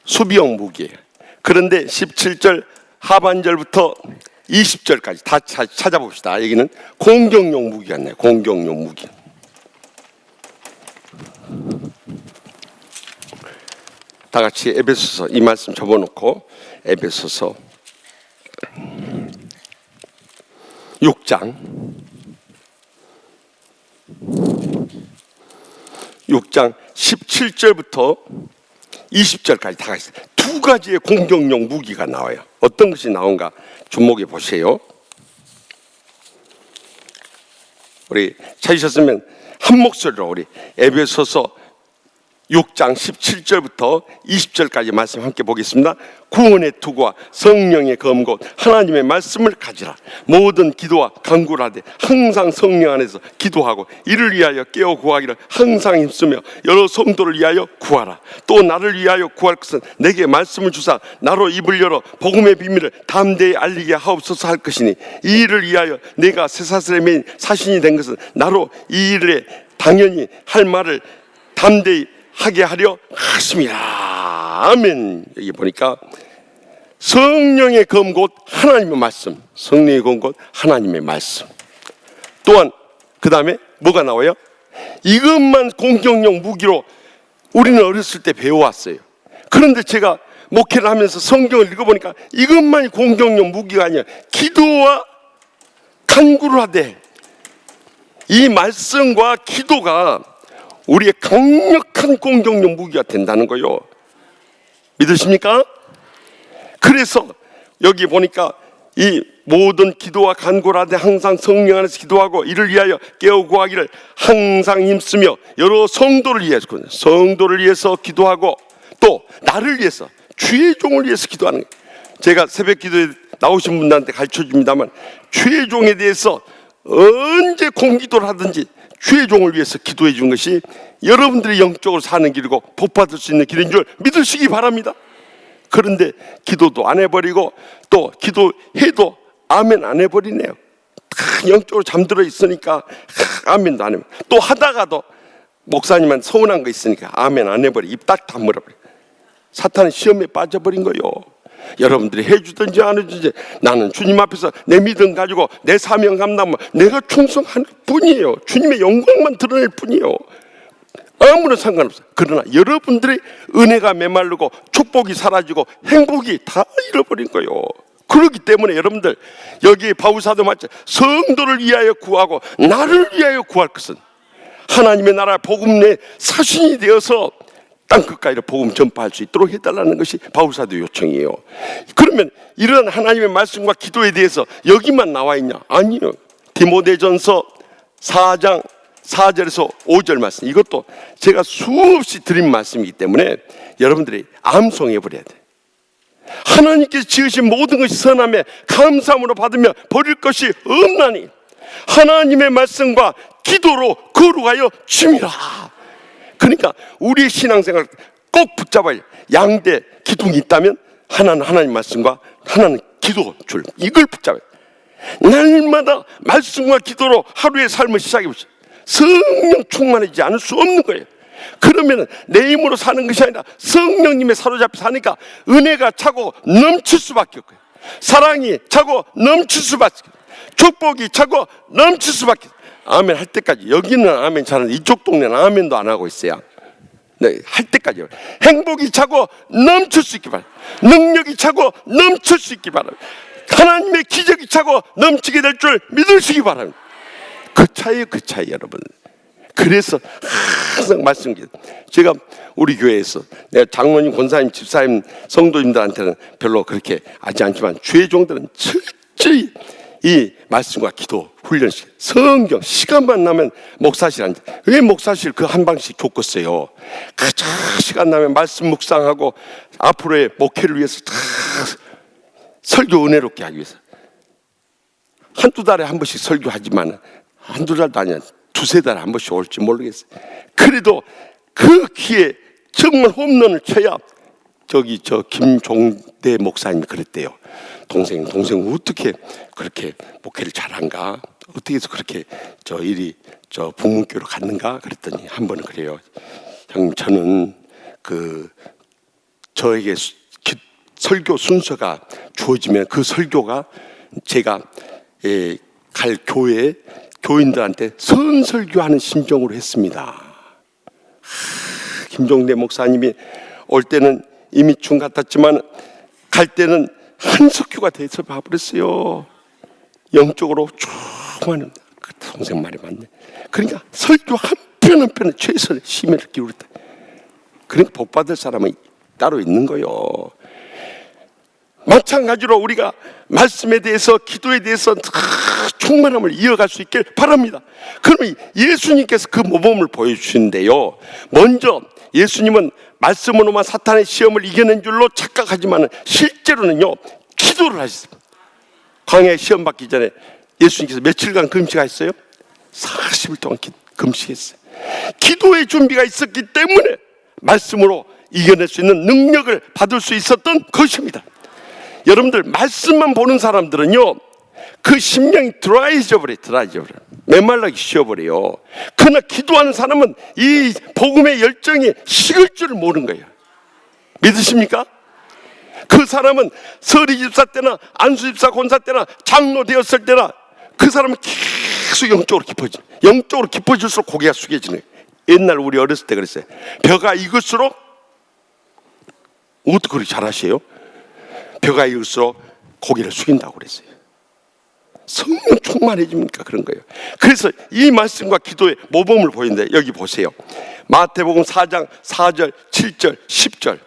수비용 무기예요. 그런데 17절 하반절부터 20절까지 다 찾아봅시다. 여기는 공격용 무기가 있네요. 공격용 무기. 다 같이 에베소서 이 말씀 접어놓고 에베소서 6장 17절부터 20절까지 다 같이 두 가지의 공격용 무기가 나와요. 어떤 것이 나온가 주목해 보세요. 우리 찾으셨으면 한 목소리로 우리 에베소서 6장 17절부터 20절까지 말씀 함께 보겠습니다. 구원의 투구와 성령의 검곧 하나님의 말씀을 가지라. 모든 기도와 간구를 하되 항상 성령 안에서 기도하고 이를 위하여 깨어 구하기를 항상 힘쓰며 여러 성도를 위하여 구하라. 또 나를 위하여 구할 것은 내게 말씀을 주사 나로 입을 열어 복음의 비밀을 담대히 알리게 하옵소서 할 것이니 이 일을 위하여 내가 쇠사슬의 메인 사신이 된 것은 나로 이 일에 당연히 할 말을 담대히 하게 하려 하심이라. 아멘. 여기 보니까 성령의 검 곧 하나님의 말씀. 성령의 검 곧 하나님의 말씀. 또한 그 다음에 뭐가 나와요? 이것만 공격용 무기로 우리는 어렸을 때 배워왔어요. 그런데 제가 목회를 하면서 성경을 읽어보니까 이것만이 공격용 무기가 아니야. 기도와 간구를 하되 이 말씀과 기도가 우리의 강력한 공격용 무기가 된다는 거요. 믿으십니까? 그래서 여기 보니까 이 모든 기도와 간구를 하되 항상 성령 안에서 기도하고 이를 위하여 깨어 구하기를 항상 힘쓰며 여러 성도를 위해서 기도하고 또 나를 위해서 주의 종을 위해서 기도하는 거예요. 제가 새벽 기도에 나오신 분들한테 가르쳐 줍니다만 주의 종에 대해서 언제 공기도를 하든지 주의 종을 위해서 기도해 준 것이 여러분들이 영적으로 사는 길이고 복 받을 수 있는 길인 줄 믿으시기 바랍니다. 그런데 기도도 안 해버리고 또 기도해도 아멘 안 해버리네요. 영적으로 잠들어 있으니까 아멘도 안 해버려. 또 하다가도 목사님한 서운한 거 있으니까 아멘 안 해버려. 입 딱 다물어버려. 사탄은 시험에 빠져버린 거요. 여러분들이 해주든지 안 해주든지 나는 주님 앞에서 내 믿음 가지고 내 사명 감당하면 내가 충성할 뿐이에요. 주님의 영광만 드러낼 뿐이에요. 아무런 상관없어요. 그러나 여러분들의 은혜가 메말르고 축복이 사라지고 행복이 다 잃어버린 거예요. 그렇기 때문에 여러분들 여기 바울사도 마치 성도를 위하여 구하고 나를 위하여 구할 것은 하나님의 나라 복음 내 사신이 되어서 땅끝까지로 복음 전파할 수 있도록 해달라는 것이 바울사도 요청이에요. 그러면 이런 하나님의 말씀과 기도에 대해서 여기만 나와 있냐? 아니요. 디모데전서 4장 4절에서 5절 말씀, 이것도 제가 수없이 드린 말씀이기 때문에 여러분들이 암송해 버려야 돼. 하나님께서 지으신 모든 것이 선함에 감사함으로 받으며 버릴 것이 없나니 하나님의 말씀과 기도로 거룩하여 줌이라. 그러니까 우리의 신앙생활 꼭 붙잡아야 양대 기둥이 있다면 하나는 하나님 말씀과 하나는 기도 줄, 이걸 붙잡아야 돼. 날마다 말씀과 기도로 하루의 삶을 시작해보세요. 성령 충만해지지 않을 수 없는 거예요. 그러면 내 힘으로 사는 것이 아니라 성령님의 사로잡혀 사니까 은혜가 차고 넘칠 수밖에 없고요. 사랑이 차고 넘칠 수밖에 없고요. 축복이 차고 넘칠 수밖에 없어요. 아멘 할 때까지. 여기는 아멘 잘하는데 이쪽 동네는 아멘도 안 하고 있어요. 네, 할 때까지. 행복이 차고 넘칠 수 있기 바랍니다. 능력이 차고 넘칠 수 있기 바랍니다. 하나님의 기적이 차고 넘치게 될 줄 믿으시기 바랍니다. 그 차이에요, 그 차이 여러분. 그래서 항상 말씀드려요. 제가 우리 교회에서 내가 장로님, 권사님, 집사님, 성도님들한테는 별로 그렇게 하지 않지만 주의 종들은 철저히 이 말씀과 기도 훈련식, 성경 시간만 나면 목사실 앉아. 왜 목사실 그 한 방씩 줬겠어요? 가장 시간 나면 말씀 묵상하고 앞으로의 목회를 위해서 다 설교 은혜롭게 하기 위해서 한두 달에 한 번씩 설교하지만 한두 달도 아니야, 두세 달에 한 번씩 올지 모르겠어요. 그래도 그 기회에 정말 홈런을 쳐야 저 김종대 목사님이 그랬대요. 동생 어떻게 그렇게 목회를 잘한가? 어떻게 해서 그렇게 저 일이 저 북문교로 갔는가? 그랬더니 한 번은 그래요. 형님, 저는 저에게 설교 순서가 주어지면 그 설교가 제가 갈 교회 교인들한테 선설교하는 심정으로 했습니다. 김종대 목사님이 올 때는 이미충 같았지만 갈 때는 한석규가 돼서 봐버렸어요. 영적으로 충만한 그 동생 말이 맞네. 그러니까 설교 한 편 한 편에 최선의 심혈을 기울였다. 그러니까 복 받을 사람은 따로 있는 거요. 마찬가지로 우리가 말씀에 대해서 기도에 대해서 충만함을 이어갈 수 있길 바랍니다. 그러면 예수님께서 그 모범을 보여주시는데요, 먼저 예수님은 말씀으로만 사탄의 시험을 이겨낸 줄로 착각하지만 실제로는요 기도를 하셨습니다. 광야에 시험 받기 전에 예수님께서 며칠간 금식하셨어요? 40일 동안 금식했어요. 기도의 준비가 있었기 때문에 말씀으로 이겨낼 수 있는 능력을 받을 수 있었던 것입니다. 여러분들 말씀만 보는 사람들은요 그 심령이 드라이져 버려요. 메말라기 쉬어버려요. 그러나 기도하는 사람은 이 복음의 열정이 식을 줄을 모르는 거예요. 믿으십니까? 그 사람은 서리 집사 때나 안수 집사 권사 때나 장로 되었을 때나 그 사람은 계속 영적으로 깊어질수록 고개가 숙여지는 거예요. 옛날 우리 어렸을 때 그랬어요. 벼가 익을수록 어떻게 그렇게 잘하세요? 벼가 익을수록 고개를 숙인다고 그랬어요. 성령 충만해집니까? 그런 거예요. 그래서 이 말씀과 기도의 모범을 보이는데 여기 보세요. 마태복음 4장 4절 7절 10절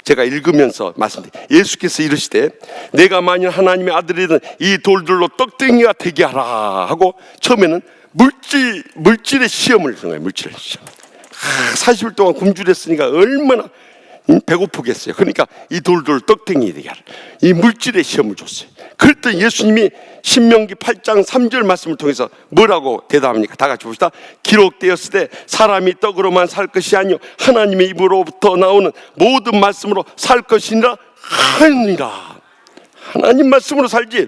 제가 읽으면서 말씀드려요. 예수께서 이르시되 내가 만일 하나님의 아들이든 이 돌들로 떡덩이가 되게 하라 하고 처음에는 물질의 시험을 준 거예요. 물질의 시험. 40일 동안 굶주렸으니까 얼마나 배고프겠어요. 그러니까 이 돌들 떡덩이 되게 하라. 이 물질의 시험을 줬어요. 그랬더니 예수님이 신명기 8장 3절 말씀을 통해서 뭐라고 대답합니까? 다 같이 봅시다. 기록되었을 때 사람이 떡으로만 살 것이 아니요 하나님의 입으로부터 나오는 모든 말씀으로 살 것이니라 하니라. 하나님 말씀으로 살지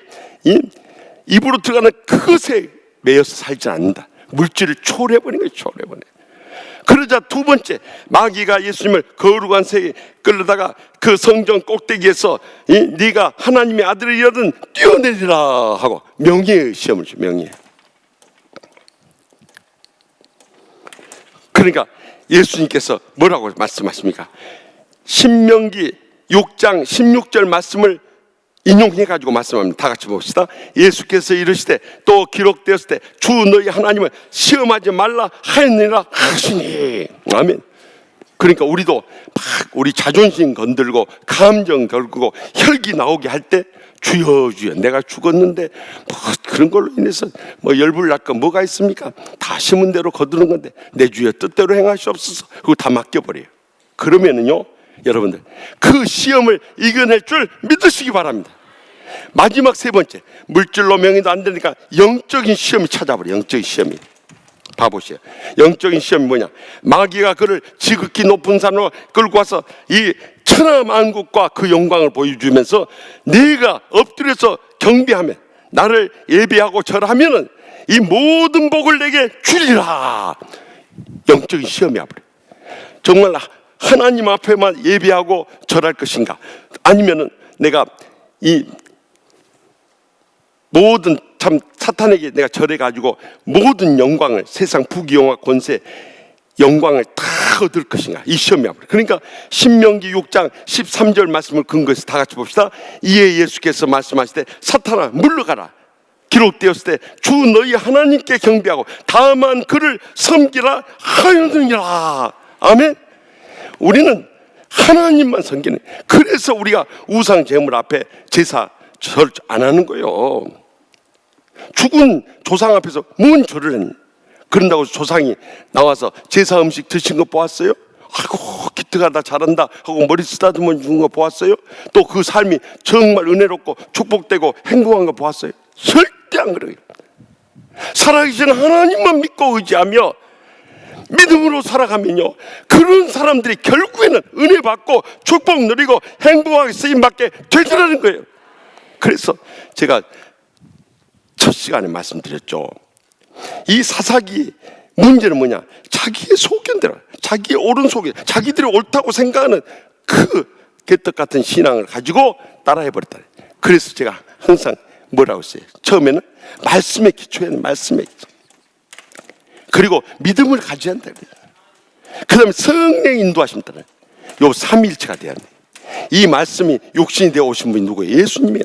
입으로 들어가는 그것에 매여서 살지 않는다. 물질을 초래해버린 거예요. 초래해버린 거예요. 그러자 두 번째, 마귀가 예수님을 거룩한 새에 끌려다가 그 성전 꼭대기에서 네가 하나님의 아들이라든 뛰어내리라 하고 명예의 시험을 줘. 명예. 그러니까 예수님께서 뭐라고 말씀하십니까? 신명기 6장 16절 말씀을 인용해가지고 말씀합니다. 다 같이 봅시다. 예수께서 이르시되 또 기록되었을 때 주 너희 하나님을 시험하지 말라 하였느니라 하시니. 아멘. 그러니까 우리도 막 우리 자존심 건들고 감정 걸고 혈기 나오게 할 때 주여 내가 죽었는데 뭐 그런 걸로 인해서 뭐 열불 날 거 뭐가 있습니까? 다 심은 대로 거두는 건데 내 주여 뜻대로 행하시옵소서. 그거 다 맡겨버려요. 그러면은요 여러분들 그 시험을 이겨낼 줄 믿으시기 바랍니다. 마지막 세 번째, 물질로 명예도 안 되니까 영적인 시험이 찾아버려. 영적인 시험이. 봐보세요. 영적인 시험이 뭐냐? 마귀가 그를 지극히 높은 산으로 끌고 와서 이 천하만국과 그 영광을 보여주면서 네가 엎드려서 경배하면, 나를 예배하고 절하면은 이 모든 복을 내게 주리라. 영적인 시험이 와버려. 정말 하나님 앞에만 예배하고 절할 것인가? 아니면은 내가 이 모든 참 사탄에게 내가 절해가지고 모든 영광을, 세상 부귀영화 권세 영광을 다 얻을 것인가? 이 시험이 와버려. 그러니까 신명기 6장 13절 말씀을 근거해서 다 같이 봅시다. 이에 예수께서 말씀하실 때 사탄아 물러가라. 기록되었을 때 주 너희 하나님께 경배하고 다만 그를 섬기라 하였느니라. 아멘. 우리는 하나님만 섬기는. 그래서 우리가 우상 제물 앞에 제사 절 안 하는 거예요. 죽은 조상 앞에서 뭔 절을 했니? 그런다고 조상이 나와서 제사 음식 드신 거 보았어요? 아이고 기특하다 잘한다 하고 머리 쓰다듬어 주는 거 보았어요? 또 그 삶이 정말 은혜롭고 축복되고 행복한 거 보았어요? 절대 안 그래요. 살아계신 하나님만 믿고 의지하며 믿음으로 살아가면요, 그런 사람들이 결국에는 은혜 받고 축복 누리고 행복하게 쓰임받게 되더라는 거예요. 그래서 제가 첫 시간에 말씀드렸죠. 이 사사기 문제는 뭐냐? 자기의 소견대로, 자기의 옳은 소견, 자기들이 옳다고 생각하는 그 개떡 같은 신앙을 가지고 따라해버렸다. 그래서 제가 항상 뭐라고 했어요? 처음에는 말씀에 기초해야 돼. 말씀에 기초. 그리고 믿음을 가져야 한다. 그 다음에 성령 인도하심 따라 요 삼위일체가 돼야 돼. 이 말씀이 육신이 되어 오신 분이 누구예요? 예수님이야.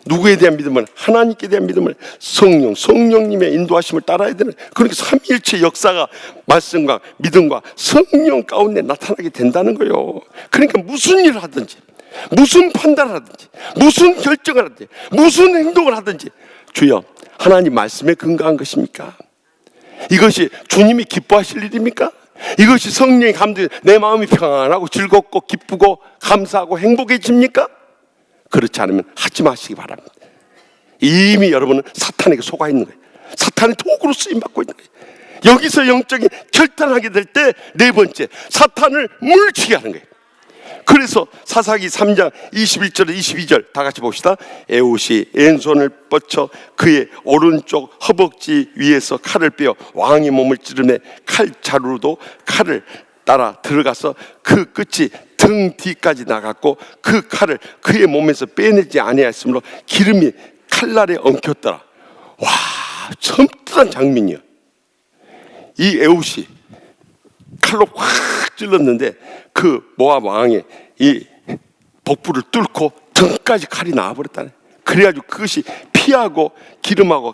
누구에 대한 믿음을? 하나님께 대한 믿음을 성령님의 인도하심을 따라야 되는. 그러니까 삼위일체 역사가 말씀과 믿음과 성령 가운데 나타나게 된다는 거예요. 그러니까 무슨 일을 하든지, 무슨 판단을 하든지, 무슨 결정을 하든지, 무슨 행동을 하든지 주여 하나님 말씀에 근거한 것입니까? 이것이 주님이 기뻐하실 일입니까? 이것이 성령의 감동이 내 마음이 평안하고 즐겁고 기쁘고 감사하고 행복해집니까? 그렇지 않으면 하지 마시기 바랍니다. 이미 여러분은 사탄에게 속아 있는 거예요. 사탄의 도구로 쓰임받고 있는 거예요. 여기서 영적인 결단하게 될 때 네 번째, 사탄을 물리치게 하는 거예요. 그래서 사사기 3장 21절 22절 다 같이 봅시다. 에훗이 왼손을 뻗쳐 그의 오른쪽 허벅지 위에서 칼을 빼어 왕의 몸을 찌르매 칼자루로도 칼을 따라 들어가서 그 끝이 등 뒤까지 나갔고 그 칼을 그의 몸에서 빼내지 아니하였으므로 기름이 칼날에 엉켰더라. 와, 섬뜩한 장면이야. 이 에훗이 칼로 확 찔렀는데 그 모압 왕의 이 복부를 뚫고 등까지 칼이 나와버렸다네. 그래가지고 그것이 피하고 기름하고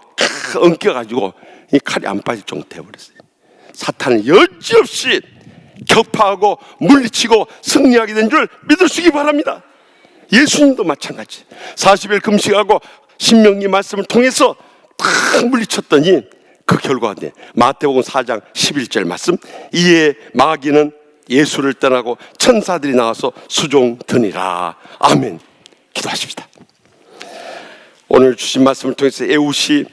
엉켜가지고 이 칼이 안 빠질 정도 되어버렸어요. 사탄은 여지없이 격파하고 물리치고 승리하게 된 줄 믿으시기 바랍니다. 예수님도 마찬가지. 40일 금식하고 신명기 말씀을 통해서 탁 물리쳤더니 그 결과가 돼. 마태복음 4장 11절 말씀. 이에 마귀는 예수를 떠나고 천사들이 나와서 수종드니라. 아멘. 기도하십시다. 오늘 주신 말씀을 통해서 에훗이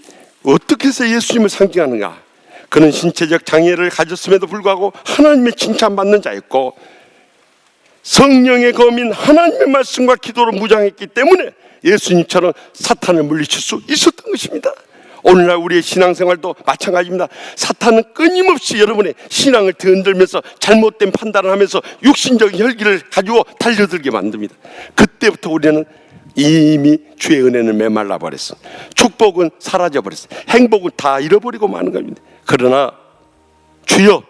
어떻게 해서 예수님을 상징하는가? 그는 신체적 장애를 가졌음에도 불구하고 하나님의 칭찬받는 자였고 성령의 검인 하나님의 말씀과 기도로 무장했기 때문에 예수님처럼 사탄을 물리칠 수 있었던 것입니다. 오늘날 우리의 신앙생활도 마찬가지입니다. 사탄은 끊임없이 여러분의 신앙을 흔들면서 잘못된 판단을 하면서 육신적인 혈기를 가지고 달려들게 만듭니다. 그때부터 우리는 이미 주의 은혜는 메말라 버렸어. 축복은 사라져 버렸어. 행복은 다 잃어버리고 마는 겁니다. 그러나 주여,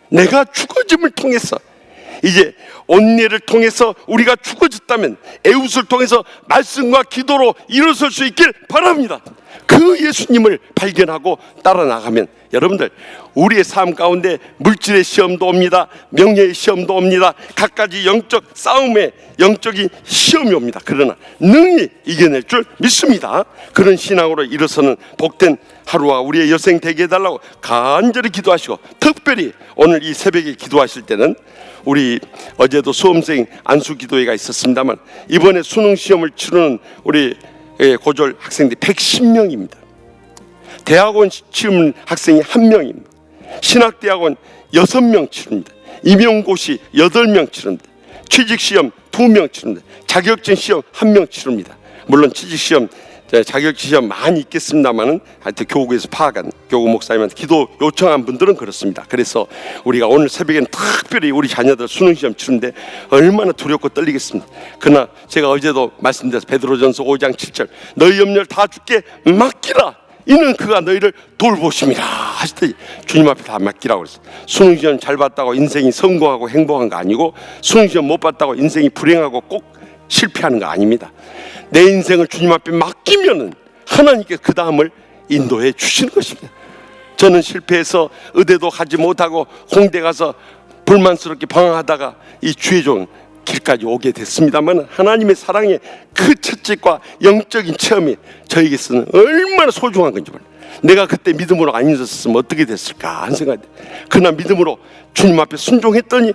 내가 죽어짐을 통해서 이제 온례를 통해서 우리가 죽어졌다면 에훗을 통해서 말씀과 기도로 일어설 수 있길 바랍니다. 그 예수님을 발견하고 따라 나가면 여러분들 우리의 삶 가운데 물질의 시험도 옵니다. 명예의 시험도 옵니다. 갖가지 영적 싸움에 영적인 시험이 옵니다. 그러나 능히 이겨낼 줄 믿습니다. 그런 신앙으로 일어서는 복된 하루와 우리의 여생 되게 해달라고 간절히 기도하시고, 특별히 오늘 이 새벽에 기도하실 때는 우리 어제도 수험생 안수 기도회가 있었습니다만 이번에 수능 시험을 치르는 우리 고졸 학생들이 110명입니다. 대학원 치르는 학생이 1명입니다. 신학대학원 6명 치릅니다. 임용고시 8명 치릅니다. 취직시험 2명 치릅니다. 자격증 시험 1명 치릅니다. 물론 취직시험, 자격증 시험 많이 있겠습니다만은 하여튼 교구에서 파악한 교구 목사님한테 기도 요청한 분들은 그렇습니다. 그래서 우리가 오늘 새벽에는 특별히 우리 자녀들 수능시험 치는데 얼마나 두렵고 떨리겠습니까? 그러나 제가 어제도 말씀드렸습니다. 베드로전서 5장 7절 너희 염려를 다 주께 맡기라. 이는 그가 너희를 돌보심이라 하시더니 주님 앞에 다 맡기라고 그랬어요. 수능시험 잘 봤다고 인생이 성공하고 행복한 거 아니고, 수능시험 못 봤다고 인생이 불행하고 꼭 실패하는 거 아닙니다. 내 인생을 주님 앞에 맡기면은 하나님께 그 다음을 인도해 주시는 것입니다. 저는 실패해서 의대도 가지 못하고 공대 가서 불만스럽게 방황하다가 이 주의 종 길까지 오게 됐습니다만, 하나님의 사랑의 그 채찍과 영적인 체험이 저에게서는 얼마나 소중한 건지 몰라요. 내가 그때 믿음으로 안 있었으면 어떻게 됐을까 하는 생각이 들어요. 그러나 믿음으로 주님 앞에 순종했더니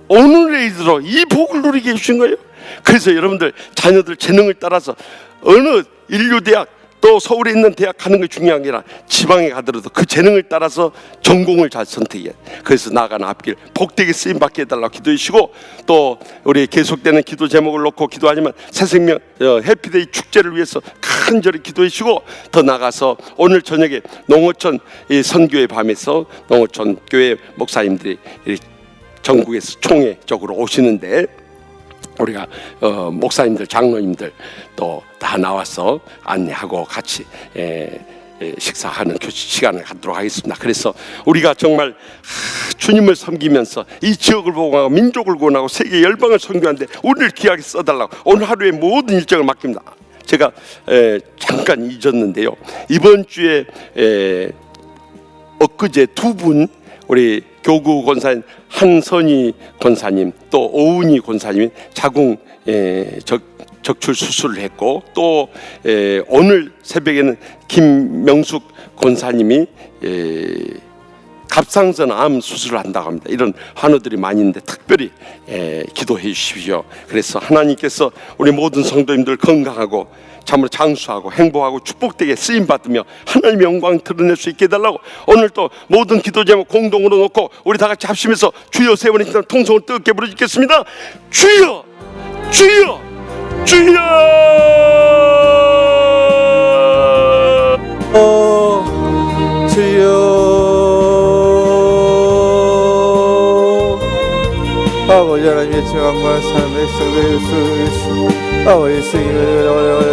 오늘에 이르러 이 복을 누리게 해주신 거예요. 그래서 여러분들 자녀들 재능을 따라서 어느 인류대학 또 서울에 있는 대학 가는 게 중요한 게 아니라 지방에 가더라도 그 재능을 따라서 전공을 잘 선택해. 그래서 나아가는 앞길 복되게 쓰임받게 해달라고 기도해 주시고, 또 우리 계속되는 기도 제목을 놓고 기도하지만 새생명 해피데이 축제를 위해서 간절히 기도해 주시고, 더 나가서 오늘 저녁에 농어촌 선교의 밤에서 농어촌 교회 목사님들이 전국에서 총회적으로 오시는데 우리가 목사님들, 장로님들 또 다 나와서 안내하고 같이 식사하는 시간을 갖도록 하겠습니다. 그래서 우리가 정말 주님을 섬기면서 이 지역을 보호하고 민족을 구원하고 세계 열방을 선교하는데 우리를 귀하게 써달라고 오늘 하루의 모든 일정을 맡깁니다. 제가 잠깐 잊었는데요. 이번 주에 엊그제 두 분, 우리 교구 권사님 한선희 권사님 또 오은희 권사님이 자궁 적출 수술을 했고, 또 오늘 새벽에는 김명숙 권사님이 갑상선 암 수술을 한다고 합니다. 이런 환우들이 많이 있는데 특별히 기도해 주십시오. 그래서 하나님께서 우리 모든 성도님들 건강하고 참으로 장수하고 행복하고 축복되게 쓰임받으며 하나님의 영광 드러낼 수 있게 해달라고 오늘 또 모든 기도 제목 공동으로 놓고 우리 다 같이 합심해서 주여 세 번의 통성을 뜨겁게 부르짖겠습니다. 주여 주여 주여. 주여. 아버지 하나님의 정확한 삶의 성도의 예수 아버지 주여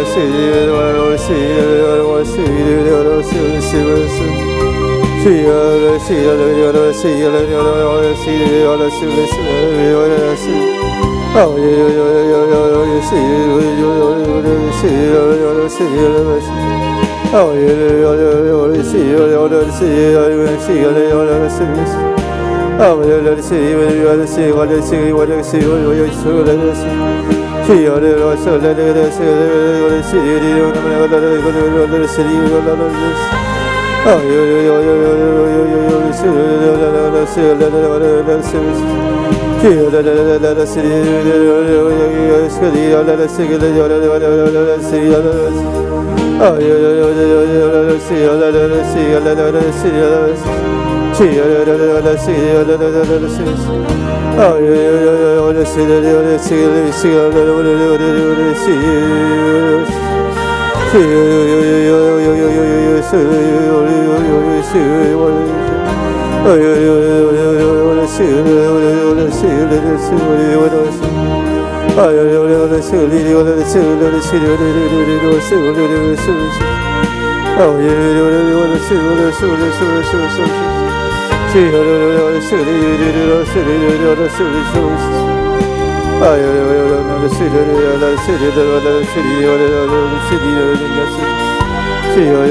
주여